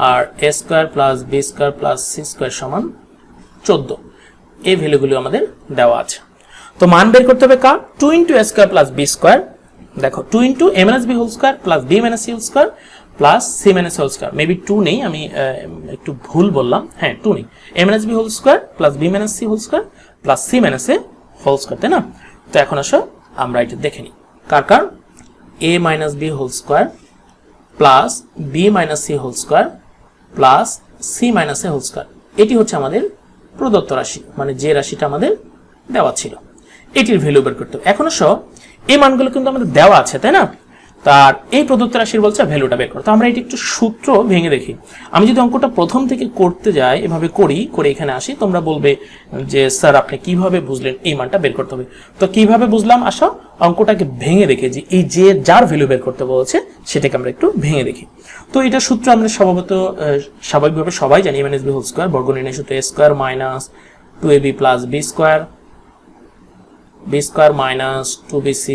আর এ square plus B square plus C square সমান 14। এই ভ্যালুগুলো আমাদের দেওয়া আছে। তো মান বের করতে হবে কার, 2 × a square plus B square, দেখো 2 × a minus B whole square plus B minus C whole square plus C minus whole square. Maybe 2 নেই, আমি একটু ভুল বললাম, হ্যাঁ 2 নেই, a minus B whole square plus B minus C whole square plus C minus A whole square, তাই না? তো এখন আসো আমরা এটা দেখে নিই, কার কার, a minus B whole square plus B minus C whole square plus C minus A whole square. এটি হচ্ছে আমাদের প্রদত্ত রাশি, মানে যে রাশিটা আমাদের দেওয়া ছিল, এটির ভ্যালু বের করতে হবে। এখন আসো এই মানগুলো কিন্তু আমাদের দেওয়া আছে, তাই না? তার এই প্রদত্ত রাশির বলছে ভ্যালুটা বের করতে। আমরা এটি একটু সূত্র ভেঙে দেখি। আমি যদি অঙ্কটা প্রথম থেকে করতে যাই, এভাবে করে এখানে আসি, তোমরা বলবে যে স্যার আপনি কিভাবে বুঝলেন এই মানটা বের করতে হবে। তো কিভাবে বুঝলাম, আসো অঙ্কটাকে ভেঙে দেখে, যে এই যে যার ভ্যালু বের করতে বলছে সেটাকে আমরা একটু ভেঙে দেখি। তো এটা সূত্র আমরা স্বাভাবিকভাবে সবাই জানি, a minus B whole square, বর্গনির্ণয় সূত্র a square minus 2ab plus B square, B square minus 2bc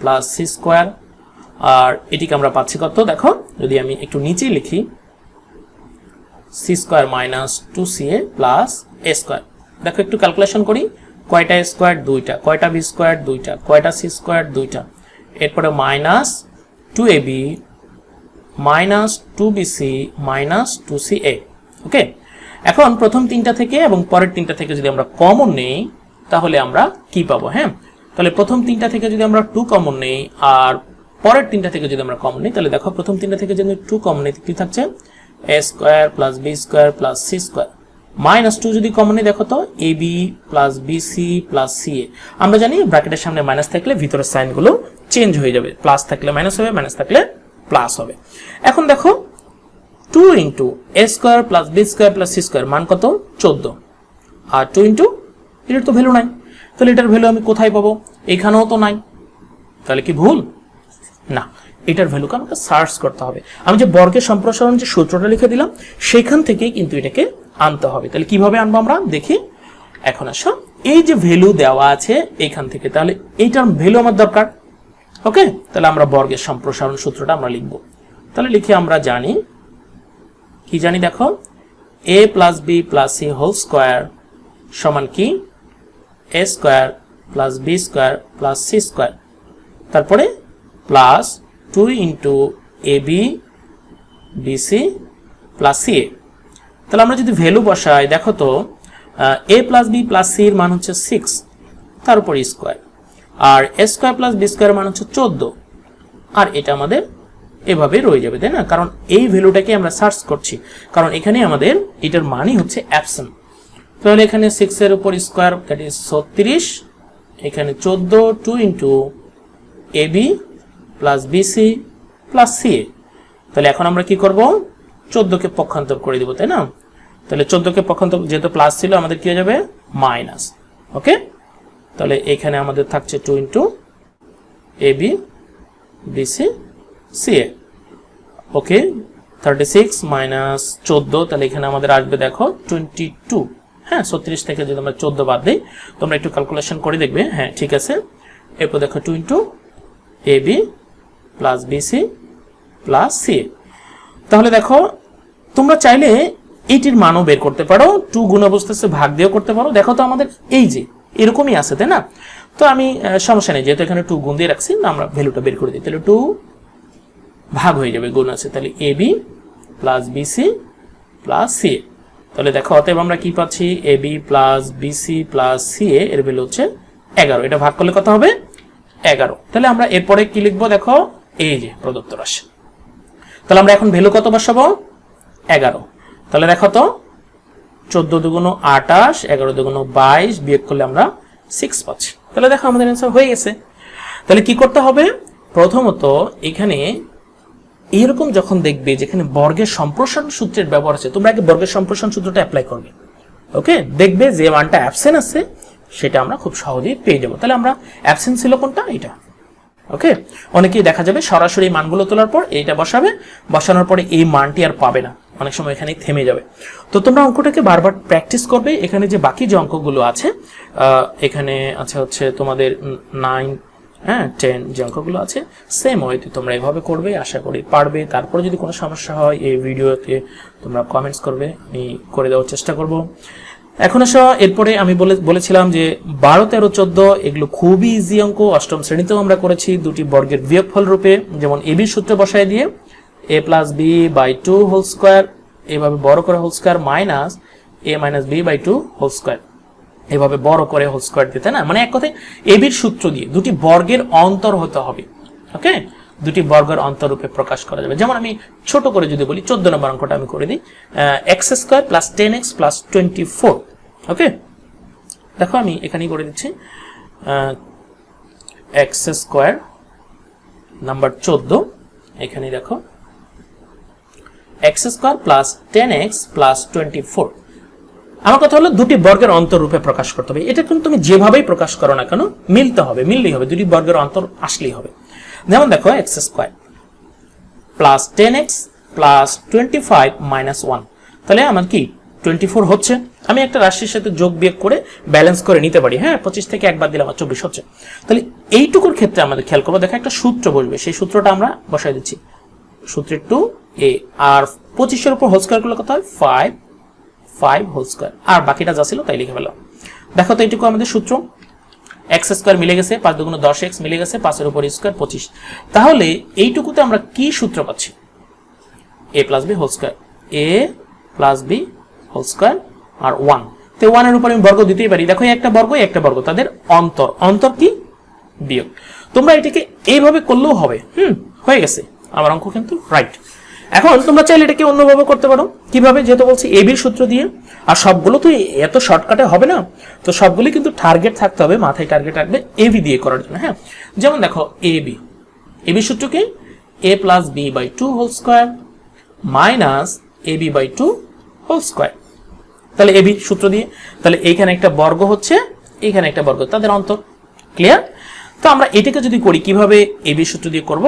plus C square. আর এটিকে আমরা পাচ্ছি কত, দেখো যদি আমি একটু নিচেই লিখি, c square minus 2ca plus a square. দেখো একটু ক্যালকুলেশন করি, কয়টা এ স্কোয়ার, 2টা, কয়টা বি স্কোয়ার, 2টা, কয়টা সি স্কোয়ার, 2টা, এরপরে minus 2ab minus 2bc minus 2ca। ওকে, এখন প্রথম 3টা থেকে এবং পরের 3টা থেকে যদি আমরা কমন নেই তাহলে আমরা কি পাবো, হ্যাঁ? তাহলে প্রথম 3টা থেকে যদি আমরা 2 কমন নেই আর পরের 3টা থেকে যদি আমরা কমন নেই, তাহলে দেখো প্রথম 3টা থেকে যদি 2 কমন নেই কি থাকছে, a square plus B square plus C square minus 2 যদি কমন নেই, দেখো তো ab plus BC plus CA. আমরা জানি ব্র্যাকেটের সামনে মাইনাস থাকলে ভিতরের সাইনগুলো চেঞ্জ হয়ে যাবে, প্লাস থাকলে মাইনাস হবে, মাইনাস থাকলে প্লাস হবে। এখন দেখো 2 × a square plus B square plus C square মান কত, 14, আর 2 × এটার তো ভ্যালু নাই, তাহলে এটার ভ্যালু আমি কোথায় পাবো, এখানেও তো নাই, তাহলে কি ভুল না, এটার ভ্যালুকে আমাকে সার্চ করতে হবে। আমি যে বর্গের সম্প্রসারণ যে সূত্রটা লিখে দিলাম সেখান থেকেই কিন্তু এটাকে আনতে হবে। তাহলে কিভাবে আনবো আমরা দেখি। এখন আসো এই যে ভ্যালু দেওয়া আছে এখান থেকে, তাহলে এইটার ভ্যালু আমার দরকার। ওকে, তাহলে আমরা বর্গের সম্প্রসারণ সূত্রটা আমরা লিখব। তাহলে লিখে আমরা জানি কি জানি, দেখো a plus B plus C whole square সমান কি, a square plus B square plus C square, তারপরে plus 2 × ab bc plus ca। তাহলে আমরা যদি ভ্যালু বসাই, দেখো তো a plus B plus c এর মান হচ্ছে 6, তার উপর স্কোয়ার, আর a square plus B square মান হচ্ছে 14, আর এটা আমাদের এভাবে রয়ে যাবে, তাই না? কারণ এই ভ্যালুটাকে আমরা সার্চ করছি, কারণ এখানে আমাদের এটার মানই হচ্ছে অ্যাবসেন্ট। তাহলে এখানে 6 এর উপর স্কোয়ার, দ্যাট ইজ 36, এখানে 14, 2 × ab plus BC plus CA. তাহলে এখন আমরা কি করব, 14কে পক্ষান্তর করে দিব, তাই না? তাহলে 14কে পক্ষান্তর, যেহেতু প্লাস ছিল আমাদের কি হয়ে যাবে মাইনাস। ওকে, তাহলে এখানে আমাদের থাকছে 2 × ab বিসি সিএ। ওকে, 36 মাইনাস 14, তাহলে এখানে আমাদের আসবে দেখো 22। হ্যাঁ, 36 থেকে যদি আমরা 14 বাদ দিই, তোমরা একটু ক্যালকুলেশন করে দেখবে। হ্যাঁ ঠিক আছে, এরপর দেখো 2 × ab plus BC plus C. তাহলে দেখো তোমরা চাইলে এইটির মানও বের করতে পারো, 2 গুণ অবস্থায় ভাগ দিয়েও করতে পারো। দেখো তো আমাদের এই যে এরকমই আছে, তাই না? তো আমি সমস্যা নেই, যেহেতু এখানে 2 গুণ দিয়ে রাখছি, আমরা ভ্যালুটা বের করে দিই। তাহলে 2 ভাগ হয়ে যাবে, গুণ আছে, তাহলে AB plus BC plus CA. তাহলে দেখো অতএব আমরা কি পাচ্ছি, AB plus BC plus CA এর ভ্যালু হচ্ছে 11। এটা ভাগ করলে কত হবে, 11। তাহলে আমরা এরপরে কি লিখবো, দেখো এই যে প্রদত্ত রাশি। তাহলে আমরা এখন ভ্যালু কত বসাবো, 11। তাহলে দেখো তো 14 দুগুণ 28, 11 দুগুণ 22, বিয়োগ করলে আমরা 6 পাচ্ছি। তাহলে দেখো আমাদের অ্যান্সার হয়ে গেছে। তাহলে কি করতে হবে, প্রথমত এখানে এরকম যখন দেখবে যেখানে বর্গের সম্প্রসারণ সূত্রের ব্যবহার আছে, তোমরা আগে বর্গের সম্প্রসারণ সূত্রটা অ্যাপ্লাই করবে। ওকে, দেখবে যে মানটা অ্যাবসেন্ট আছে সেটা আমরা খুব সহজেই পেয়ে যাবো। তাহলে আমরা অ্যাবসেন্ট ছিল কোনটা, এটা। ওকে, অনেকেই দেখা যাবে সরাসরি মানগুলো তোলার পর এইটা বসাবে, বসানোর পরে এই মানটি আর পাবে না, অনেক সময় এখানে থেমে যাবে। তো তোমরা অঙ্কটাকে বারবার প্র্যাকটিস করবে। এখানে যে বাকি যে অঙ্কগুলো আছে, এখানে আছে হচ্ছে তোমাদের 9, 10 যে অঙ্কগুলো আছে, সেম ওয়েতে তোমরা এভাবে করবে, আশা করি পারবে। তারপরে যদি কোনো সমস্যা হয় এই ভিডিওতে তোমরা কমেন্টস করবে, আমি করে দেওয়ার চেষ্টা করব। এখন আসো, এরপরে আমি বলেছিলাম যে 12, 13, 14 এগুলো খুবই ইজি অঙ্ক, অষ্টম শ্রেণীতেও আমরা করেছি, দুটি বর্গের বিয়োগফল রূপে। যেমন এবির সূত্র বসায় দিয়ে a plus B by 2 whole square, এভাবে বড় করে whole square, minus a minus B by 2 whole square, এভাবে বড় করে হোল স্কোয়ার দিতে না, মানে এক কথায় এবির সূত্র দিয়ে দুটি বর্গের অন্তর হতে হবে। ওকে, দুটি বর্গের অন্তর রূপে প্রকাশ করা যাবে। যেমন আমি ছোট করে যদি বলি, 14 নম্বর অঙ্কটা আমি করে দিই, x square plus 10x plus 24। ওকে, দেখো আমি এখানেই করে দিচ্ছি, এক্স স্কোয়ার নাম্বার 14, এখানে দেখো x square plus 10x plus 24। আমার কথা হলো দুটি বর্গের অন্তর রূপে প্রকাশ করতে হবে। এটা কিন্তু তুমি যেভাবেই প্রকাশ করো না কেন মিললেই হবে, দুটি বর্গের অন্তর আসলেই হবে। যেমন দেখো x square plus 10x plus 25 minus 1, তাহলে আমার কি 24 হচ্ছে। আমি একটা রাশির সাথে যোগ বিয়োগ করে ব্যালেন্স করে নিতে পারি। হ্যাঁ, 25 থেকে একবার দিলে আমার 24 হচ্ছে। তাহলে এইটুকুর ক্ষেত্রে আমাদের খেয়াল করবো, দেখো একটা সূত্র বসবে, সেই সূত্রটা আমরা বসাই দিচ্ছি, সূত্রের 2a, আর 25-এর উপর হোল স্কোয়ার করলে কত হয়, 5 হোল স্কোয়ার, আর বাকিটা যা ছিল তাই লিখে ফেলো। দেখো তো এইটুকু আমাদের সূত্র, এক্স স্কোয়ার মিলে গেছে, 5 দুগুণ 10x মিলে গেছে, 5-এর উপর স্কোয়ার 25। তাহলে এইটুকুতে আমরা কি সূত্র পাচ্ছি, a plus B whole square, a plus B whole square আর 1। তো 1-এর উপর আমি বর্গ দিতেই পারি। দেখো একটা বর্গ, তাদের অন্তর কি, বিয়োগ। তোমরা এটাকে এইভাবে করলেও হবে। হয়ে গেছে আমার অঙ্ক কিন্তু রাইট। এখন তোমরা চাইলে এটাকে অন্যভাবে করতে পারো। কিভাবে, যেহেতু বলছি এবির সূত্র দিয়ে, আর সবগুলো তো এত শর্টকাটে হবে না, তো সবগুলি কিন্তু টার্গেট থাকতে হবে, মাথায় টার্গেট রাখবে এবি দিয়ে করার জন্য। হ্যাঁ, যেমন দেখো এবি সূত্র কি, a plus B by 2 whole square minus AB by 2 whole square. তাহলে এবি সূত্র দিয়ে, তাহলে এইখানে একটা বর্গ হচ্ছে, এইখানে একটা বর্গ, তাদের অন্তর। ক্লিয়ার? তো আমরা এটাকে যদি করি কিভাবে এবি সূত্র দিয়ে করব,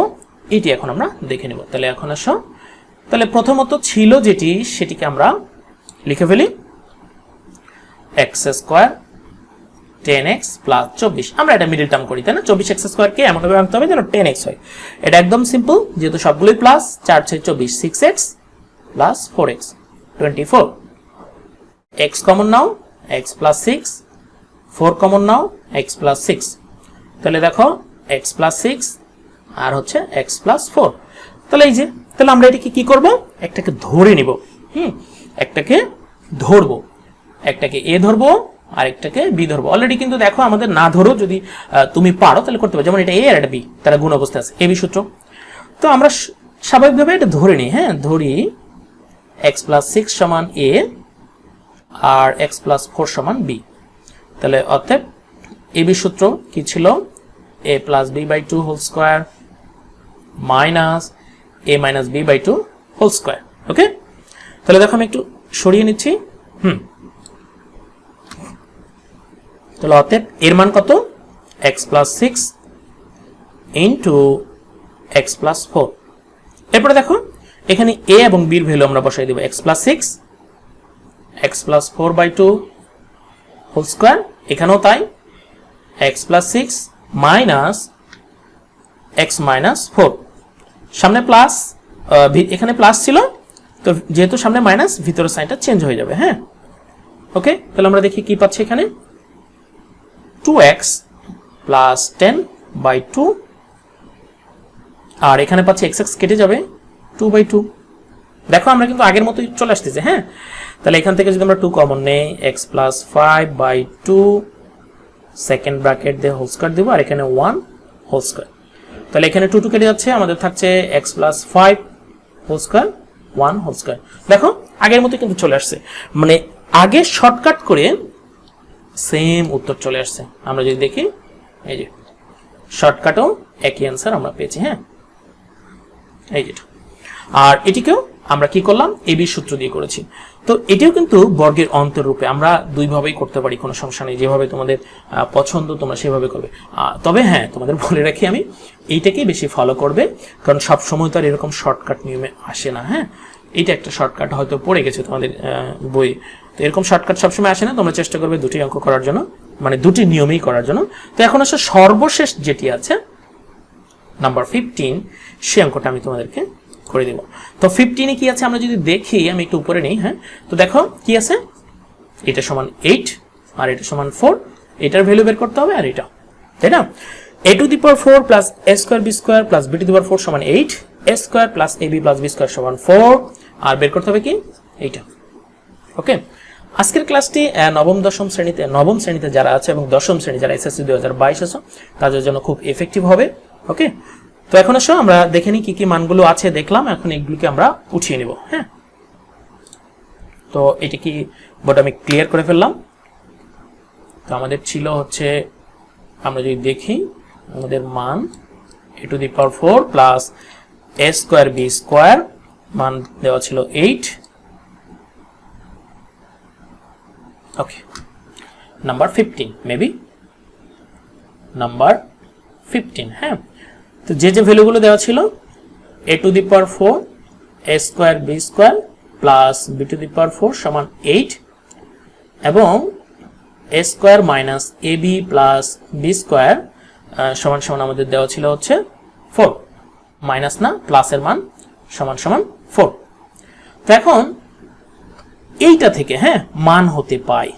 এটি এখন আমরা দেখে নেব। তাহলে এখন আসো, তাহলে প্রথমত ছিল যেটি, সেটিকে আমরা লিখে ফেলি, এক্স স্কোয়ার 10x প্লাস 24। আমরা এটা মিডল টার্ম করি, তাই না? 24x স্কোয়ারকে এমনভাবে ভাঙতে হবে যেন 10x হয়। এটা একদম সিম্পল, যেহেতু সবগুলোই plus, 4 6 24, 6x plus 4x 24। x common নাও, x প্লাস 6, 4 কমন নাও, x প্লাস 6। তাহলে দেখো x প্লাস 6 আর হচ্ছে x প্লাস 4। তাহলে এই যে, তাহলে আমরা এটাকে কি করব, একটাকে ধরে নিব। একটাকে ধরবো, একটাকে a ধরবো আর একটাকে b ধরবো। অলরেডি কিন্তু দেখো আমাদের না ধরো যদি তুমি পারো তাহলে করতে পারো। যেমন এটা a আর এটা b, তারা গুণ অবস্থায় আছে, ab সূত্র। তো আমরা স্বাভাবিকভাবে এটা ধরে নিই। হ্যাঁ, ধরি x প্লাস 6 সমান a আর x প্লাস 4 সমান b। তাহলে অতএব ab সূত্র কি ছিল, a plus b by 2 whole square minus a minus b by 2 whole square. Okay, তাহলে দেখো আমি একটু সরিয়ে নিচ্ছি। তাহলে অতএব এর মান কত, x plus 6 into x plus 4। এরপরে দেখো এখানে a এবং b এর ভ্যালু আমরা বসাই দেব, x plus 6, x plus 4 by 2 whole square, এখানেও তাই, x plus 6 minus x minus 4। সামনে প্লাস, এখানে প্লাস ছিল, তো যেহেতু সামনে মাইনাস, ভিতরের সাইনটা চেঞ্জ হয়ে যাবে। হ্যাঁ, ওকে, তাহলে আমরা দেখি কি পাচ্ছি এখানে, 2x প্লাস 10/2, আর এখানে পাচ্ছি x কেটে যাবে 2/2। দেখো আমরা কিন্তু আগের মতোই চলে আসতেছে। হ্যাঁ, তাহলে এখান থেকে যদি আমরা 2 কমন নেই, x প্লাস 5/2 সেকেন্ড ব্র্যাকেট দিয়ে হোল স্কয়ার দেবো, আর এখানে 1 হোল স্কয়ার। তাহলে এখানে 2 2 কেটে যাচ্ছে, আমাদের থাকছে x plus 5 whole square 1 whole square. দেখো আগের মতো কিন্তু চলে আসছে, মানে আগে শর্টকাট করে সেম উত্তর চলে আসছে। আমরা যদি দেখি, এই যে শর্টকাটও একই অ্যান্সার আমরা পেয়েছি। হ্যাঁ, এই যেটা। আর এটিকেও আমরা কি করলাম, এবি সূত্র দিয়ে করেছি। তো এটিও কিন্তু বর্গের অন্তর রূপে আমরা দুইভাবেই করতে পারি, কোনো সমস্যা নেই, যেভাবে তোমাদের পছন্দ তোমরা সেভাবে করবে। তবে হ্যাঁ, তোমাদের বলে রাখি আমি, এইটাকেই বেশি ফলো করবে, কারণ সব সময় তো আর এরকম শর্টকাট নিয়মে আসে না। হ্যাঁ, এইটা একটা শর্টকাট হয়তো পড়ে গেছে তোমাদের বই, তো এরকম শর্টকাট সবসময় আসে না। তোমরা চেষ্টা করবে দুটি অঙ্ক করার জন্য, মানে দুটি নিয়মেই করার জন্য। তো এখন আসলে সর্বশেষ যেটি আছে নাম্বার 15, সেই অঙ্কটা আমি তোমাদেরকে করে দেব। তো 15 কি আছে আমরা যদি দেখি, আমি একটু উপরে নেই। হ্যাঁ, তো দেখো কি আছে, এটা সমান 8 আর এটা সমান 4, এটার ভ্যালু বের করতে হবে, আর এটা, তাই না? a to the power 4 plus a square b square plus b to the power 4 সমান 8, a square plus ab plus b square সমান 4, আর বের করতে হবে কি এইটা। ওকে, আজকের ক্লাসটি নবম শ্রেণীতে যারা আছে এবং দশম শ্রেণী যারা এসএসসি 2022 আছে তাদের জন্য খুব এফেক্টিভ হবে। ওকে, তো এখন আসো আমরা দেখে নিই কি কি মানগুলো আছে। দেখলাম, এখন এগুলোকে আমরা উঠিয়ে নেব। হ্যাঁ, তো এটা কি বোর্ড আমি ক্লিয়ার করে ফেললাম। তো আমাদের ছিল হচ্ছে, আমরা যদি দেখি আমাদের মান a to the power 4 plus a square b square, মান দেওয়া ছিল 8। Okay, number 15, maybe number 15। হ্যাঁ, তো যে ভ্যালুগুলো দেওয়া ছিল, a to the power 4 a square b square plus b to the power 4 সমান 8, এবং a square minus ab plus b square সমান সমান আমাদের দেওয়া ছিল হচ্ছে 4, মাইনাস না প্লাসের মান সমান সমান 4। তো এখন এইটা থেকে হ্যাঁ মান হতে পাই,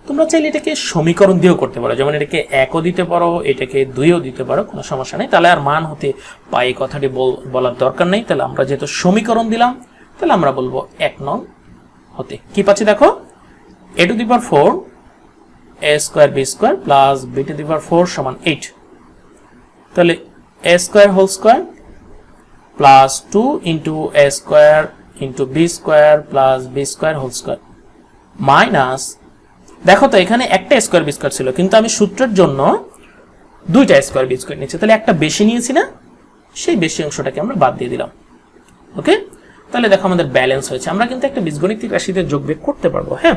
তোমরা চাইলে এটাকে সমীকরণ দিয়েও করতে পারো, যেমন এটাকে 1ও দিতে পারো, এটাকে 2ও দিতে পারো, কোনো সমস্যা নেই। তাহলে আর মান হতে পাই কথাটি বলার দরকার নেই। তাহলে আমরা যেহেতু সমীকরণ দিলাম, তাহলে আমরা বলবো 1 নং হতে। কি পাচ্ছি দেখো, a to the power 4 a square b square plus b to the power 4 সমান 8, তাহলে a square whole square plus 2 into a square into b square plus b square whole square minus, দেখো তো এখানে একটা স্কয়ার বি স্কয়ার ছিল, কিন্তু আমি সূত্রের জন্য দুইটা স্কয়ার বি স্কয়ার নিয়েছি, তাহলে একটা বেশি নিয়েছি না, সেই বেশি অংশটাকে আমরা বাদ দিয়ে দিলাম। ওকে, তাহলে দেখো আমাদের ব্যালেন্স হয়েছে। আমরা কিন্তু একটা বীজগণিতিক রাশিতে যোগ বিয়োগ করতে পারবো। হ্যাঁ,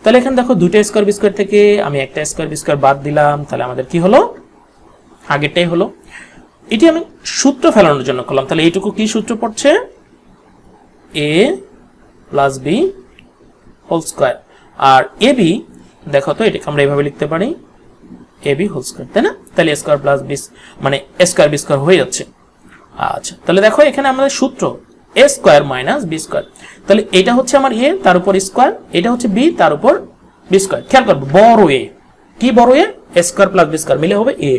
তাহলে এখানে দেখো দুইটা স্কয়ার বি স্কয়ার থেকে আমি একটা স্কয়ার বি স্কয়ার বাদ দিলাম, তাহলে আমাদের কি হলো, আগেরটাই হলো। এটি আমি সূত্র ফেলানোর জন্য করলাম। তাহলে এইটুকু কি সূত্র পড়ছে, a plus B whole square, আর এ বি দেখো তো এটাকে আমরা এইভাবে লিখতে পারি এ বি হোল স্কয়ার, তাই না? তাহলে স্কয়ার প্লাস বি মানে স্কয়ার বি স্কয়ার হয়ে যাচ্ছে। আচ্ছা, তাহলে দেখো এখানে আমাদের সূত্র এ স্কয়ার মাইনাস বি স্কয়ার, তাহলে এটা হচ্ছে আমার এ, তার উপর স্কয়ার, এটা হচ্ছে বি, তার উপর বি স্কয়ার। খেয়াল করবো বড় এ, কি বড় এ, স্কয়ার প্লাস বি স্কয়ার মিলে হবে এ,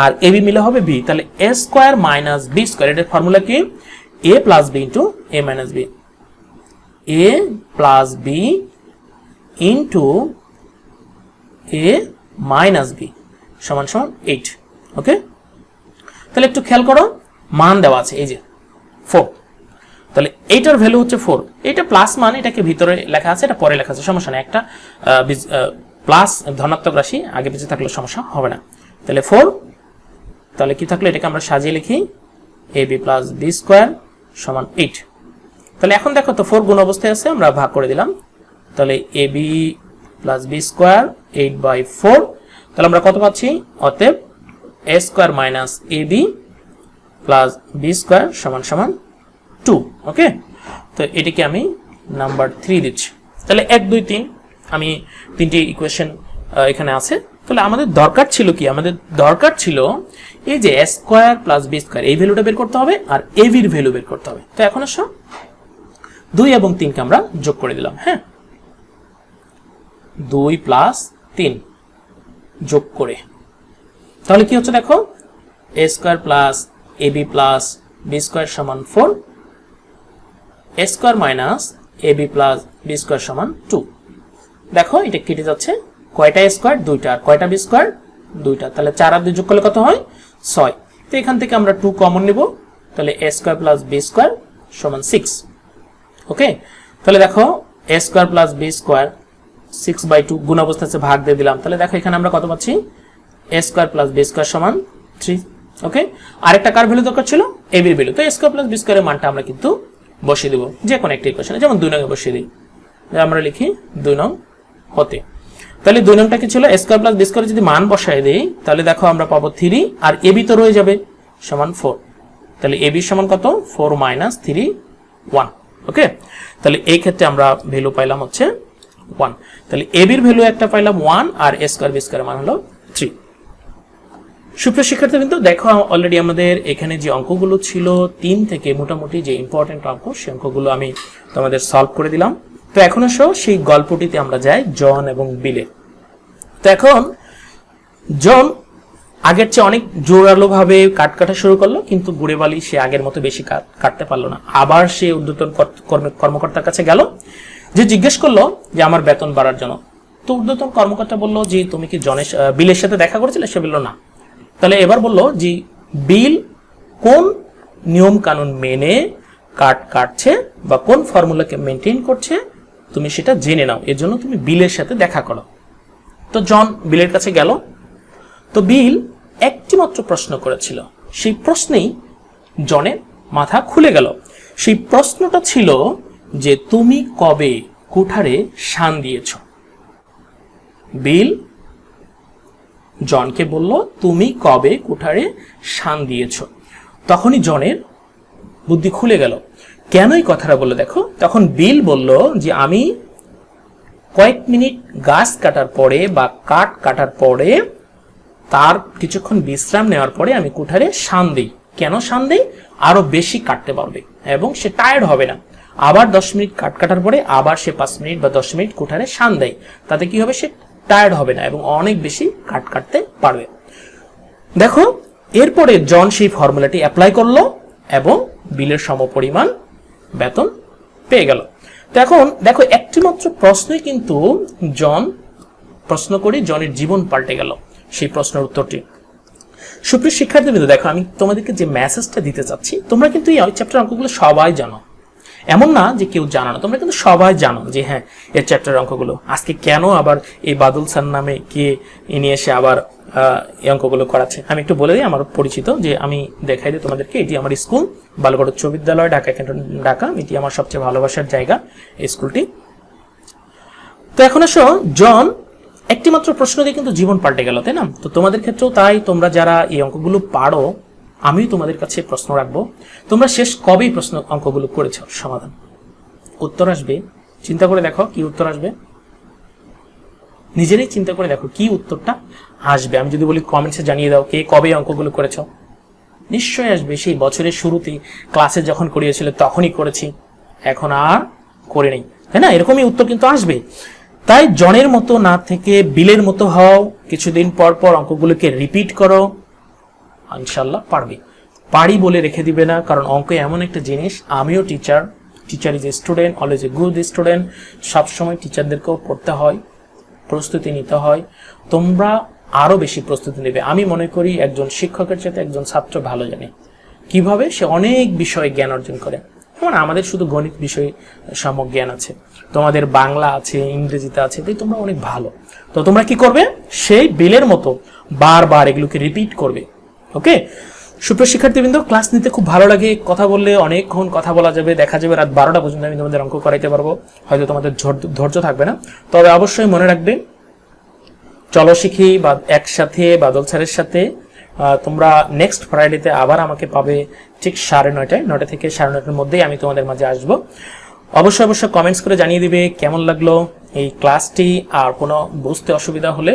আর এ বি মিলে হবে বি। তাহলে a square minus b square, এটার ফর্মুলা কি, a plus b into a minus b, a plus b into a minus b সমান সমান 8। ওকে, তাহলে একটু খেয়াল করো, মান দেওয়া আছে এই যে 4, তাহলে এইটার ভ্যালু হচ্ছে 4, এটা প্লাস মান, এটাকে ভিতরে লেখা আছে, এটা পরে লেখা আছে, সমস্যা নেই। একটা প্লাস ধনাত্মক রাশি আগে পিছিয়ে থাকলে সমস্যা হবে না। তাহলে 4, তাহলে কি থাকলো, এটাকে আমরা সাজিয়ে লিখি A B plus B square সমান 8। তাহলে এখন দেখো তো 4 গুণ অবস্থায় আছে, আমরা ভাগ করে দিলাম, তাহলে A B plus B square 8/4, তাহলে আমরা কত পাচ্ছি, অতএব এ square minus A B plus B square সমান সমান 2। ওকে, তো এটিকে আমি নাম্বার 3 দিচ্ছি। তাহলে 1 2 3 আমি 3টি ইকুয়েশন এখানে আছে। তাহলে আমাদের দরকার ছিল কি, আমাদের দরকার ছিল এই যে এ স্কোয়ার প্লাস বি স্কোয়ার, এই ভ্যালুটা বের করতে হবে, আর এ বির ভ্যালু বের করতে হবে। তো এখন আসো 2 এবং 3কে আমরা যোগ করে দিলাম। হ্যাঁ, 2 প্লাস 3 যোগ করে। তাহলে কি হচ্ছে দেখো, a square plus ab plus b square সমান 4, a square minus ab plus b square সমান 2। দেখো এটা কেটে যাচ্ছে, কয়টা a স্কয়ার, দুইটা, আর কয়টা b স্কয়ার, দুইটা। তাহলে 4 আর 2 যোগ করলে কত হয়, 6। তো এখান থেকে আমরা 2 কমন নেব, তাহলে a square plus b square সমান 6। ওকে, তাহলে দেখো a square plus b square 6/2 গুণ অবস্থা আছে, ভাগ দিয়ে দিলাম। তাহলে দেখো এখানে আমরা কত পাচ্ছি, a square plus b square সমান 3। ওকে, আরেকটা কার ভ্যালু দরকার ছিল, a এর ভ্যালু। তো a স্কয়ার প্লাস b স্কয়ারের মানটা আমরা কিন্তু বসিয়ে দেব যে কোনো একটা ইকুয়েশনে, যেমন 2 নং এ বসিয়ে দিই। আমরা লিখি 2 নং হতে। তাহলে 2 নংটা কি ছিল, a স্কয়ার প্লাস b স্কয়ারের যদি মান বসায় দেই, তাহলে দেখো আমরা পাবো 3, আর ab তো রয়ে যাবে সমান 4। তাহলে ab সমান কত, 4 - 3 1। ওকে, তাহলে এই ক্ষেত্রে আমরা ভ্যালু পাইলাম হচ্ছে 1। তাহলে ab এর ভ্যালু একটা পাইলাম 1, আর a স্কয়ার b স্কয়ারের মান হলো 3। সুপ্রিয় শিক্ষার্থী কিন্তু দেখো অলরেডি আমাদের এখানে যে অঙ্কগুলো ছিল 3 থেকে মোটামুটি যে ইম্পর্টেন্ট অঙ্ক, সেই অঙ্কগুলো আমি তোমাদের সলভ করে দিলাম। তো এখন আসো সেই গল্পটিতে আমরা যাই, জন এবং বিলে। তো এখন জন আগের চেয়ে অনেক জোরালো ভাবে কাটা শুরু করলো, কিন্তু গুড়ে বালি সে আগের মতো বেশি কাটতে পারলো না। আবার সে ঊর্ধ্বতন কর্মকর্তার কাছে গেল, যে জিজ্ঞেস করলো যে আমার বেতন বাড়ার জন্য। তো ঊর্ধ্বতন কর্মকর্তা বললো যে তুমি কি বিলের সাথে দেখা করেছিলে, সে বললো না। তাহলে এবার বললো যে বিল কোন নিয়ম কানুন মেনে কাটছে বা কোন ফর্মুলাকে মেনটেন করছে তুমি সেটা জেনে নাও, এর জন্য তুমি বিলের সাথে দেখা করো। তো জন বিলের কাছে গেল। তো বিল একটি মাত্র প্রশ্ন করেছিল, সেই প্রশ্নেই জনের মাথা খুলে গেল। সেই প্রশ্নটা ছিল যে তুমি কবে কুঠারে শান দিয়েছ। বিল জনকে বলল তুমি কবে কুঠারে শান দিয়েছ। তখনই জনের বুদ্ধি খুলে গেল। কেন এই কথাটা বললো দেখো, তখন বিল বলল যে আমি কয়েক মিনিট গাছ কাটার পরে বা কাঠ কাটার পরে তার কিছুক্ষণ বিশ্রাম নেওয়ার পরে আমি কুঠারে শান দিই। কেন শান দিই, আরো বেশি কাটতে পারবে এবং সে টায়ার্ড হবে না। আবার 10 মিনিট কাঠ কাটার পরে আবার সে 5 মিনিট বা 10 মিনিট কুঠারে শান দেয়, তাতে কি হবে, সে টায়ার্ড হবে না এবং অনেক বেশি কাট কাটতে পারবে। দেখো এরপরে জন সেই ফর্মুলাটি অ্যাপ্লাই করলো এবং বিলের সমপরিমাণ বেতন পেয়ে গেল। তো এখন দেখো একটি মাত্র প্রশ্নই কিন্তু জন প্রশ্ন করে জনের জীবন পাল্টে গেল সেই প্রশ্নের উত্তরটি। সুপ্রিয় শিক্ষার্থীবৃন্দ দেখো আমি তোমাদেরকে যে মেসেজটা দিতে চাচ্ছি, তোমরা কিন্তু এই চ্যাপ্টার অঙ্কগুলো সবাই জানো, এমন না যে কেউ জানো না, তোমরা কিন্তু সবাই জানো যে হ্যাঁ এর চ্যাপ্টার অঙ্কগুলো। আজকে কেন আবার এই বাদল স্যার নামে কে নিয়ে এসে আবার এই অঙ্কগুলো করাচ্ছে, আমি একটু বলে দিই। আমার পরিচিত যে আমি দেখাই দিই তোমাদেরকে, এটি আমার স্কুল বালুগড় উচ্চ বিদ্যালয়, ঢাকা ক্যান্টন ঢাকা। এটি আমার সবচেয়ে ভালোবাসার জায়গা এই স্কুলটি। তো এখন আসো, জন একটি মাত্র প্রশ্ন দিয়ে কিন্তু জীবন পাল্টে গেল, তাই না? তো তোমাদের ক্ষেত্রেও তাই। তোমরা যারা এই অঙ্কগুলো পারো, আমিও তোমাদের কাছে প্রশ্ন রাখবো, তোমরা শেষ কবেই প্রশ্ন অঙ্কগুলো করেছ? সমাধান উত্তর আসবে, চিন্তা করে দেখো কি উত্তর আসবে, নিজেরাই চিন্তা করে দেখো কি উত্তরটা আসবে। আমি যদি বলি কমেন্টসে জানিয়ে দাও কে কবে অঙ্কগুলো করেছ, নিশ্চয়ই আসবে সেই বছরের শুরুতেই ক্লাসে যখন করিয়েছিল তখনই করেছি, এখন আর করে নেই, তাই না? এরকমই উত্তর কিন্তু আসবে। তাই জনের মতো না থেকে বিলের মতো হও, কিছুদিন পর পর অঙ্কগুলোকে রিপিট করো, ইনশাল্লাহ পারবে। পারি বলে রেখে দিবে না, কারণ অঙ্ক এমন একটা জিনিস, আমিও teacher is a student, always a good student. সবসময় টিচারদেরকেও পড়তে হয়, প্রস্তুতি নিতে হয়। তোমরা আরো বেশি প্রস্তুতি নেবে। আমি মনে করি একজন শিক্ষকের সাথে একজন ছাত্র ভালো জানে কিভাবে সে অনেক বিষয়ে জ্ঞান অর্জন করে। যেমন আমাদের শুধু গণিত বিষয়ে সম্যক জ্ঞান আছে, তোমাদের বাংলা আছে, ইংরেজিতে আছে, তাই তোমরা অনেক ভালো। তো তোমরা কি করবে, সেই বিলের মতো বারবার এগুলোকে রিপিট করবে। ওকে, সুপ্রিয় শিক্ষার্থীবৃন্দ, ক্লাস নিতে খুব ভালো লাগে, কথা বললে অনেকক্ষণ কথা বলা যাবে, দেখা যাবে রাত 12টা পর্যন্ত আমি তোমাদের অঙ্ক করাইতে পারবো, হয়তো তোমাদের ধৈর্য থাকবে না। তবে অবশ্যই মনে রাখবে, চলো শিখি বা একসাথে বাদল স্যারের সাথে তোমরা নেক্সট ফ্রাইডেতে আবার আমাকে পাবে ঠিক 9:30, 9টা থেকে 9:30-র মধ্যেই আমি তোমাদের মাঝে আসবো। অবশ্যই কমেন্টস করে জানিয়ে দিবে কেমন লাগলো এই ক্লাসটি, আর কোনো বুঝতে অসুবিধা হলে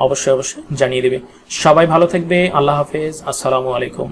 অবশ্যই জানিয়ে দিবে। সবাই ভালো থাকবে, আল্লাহ হাফেজ, আসসালামু আলাইকুম।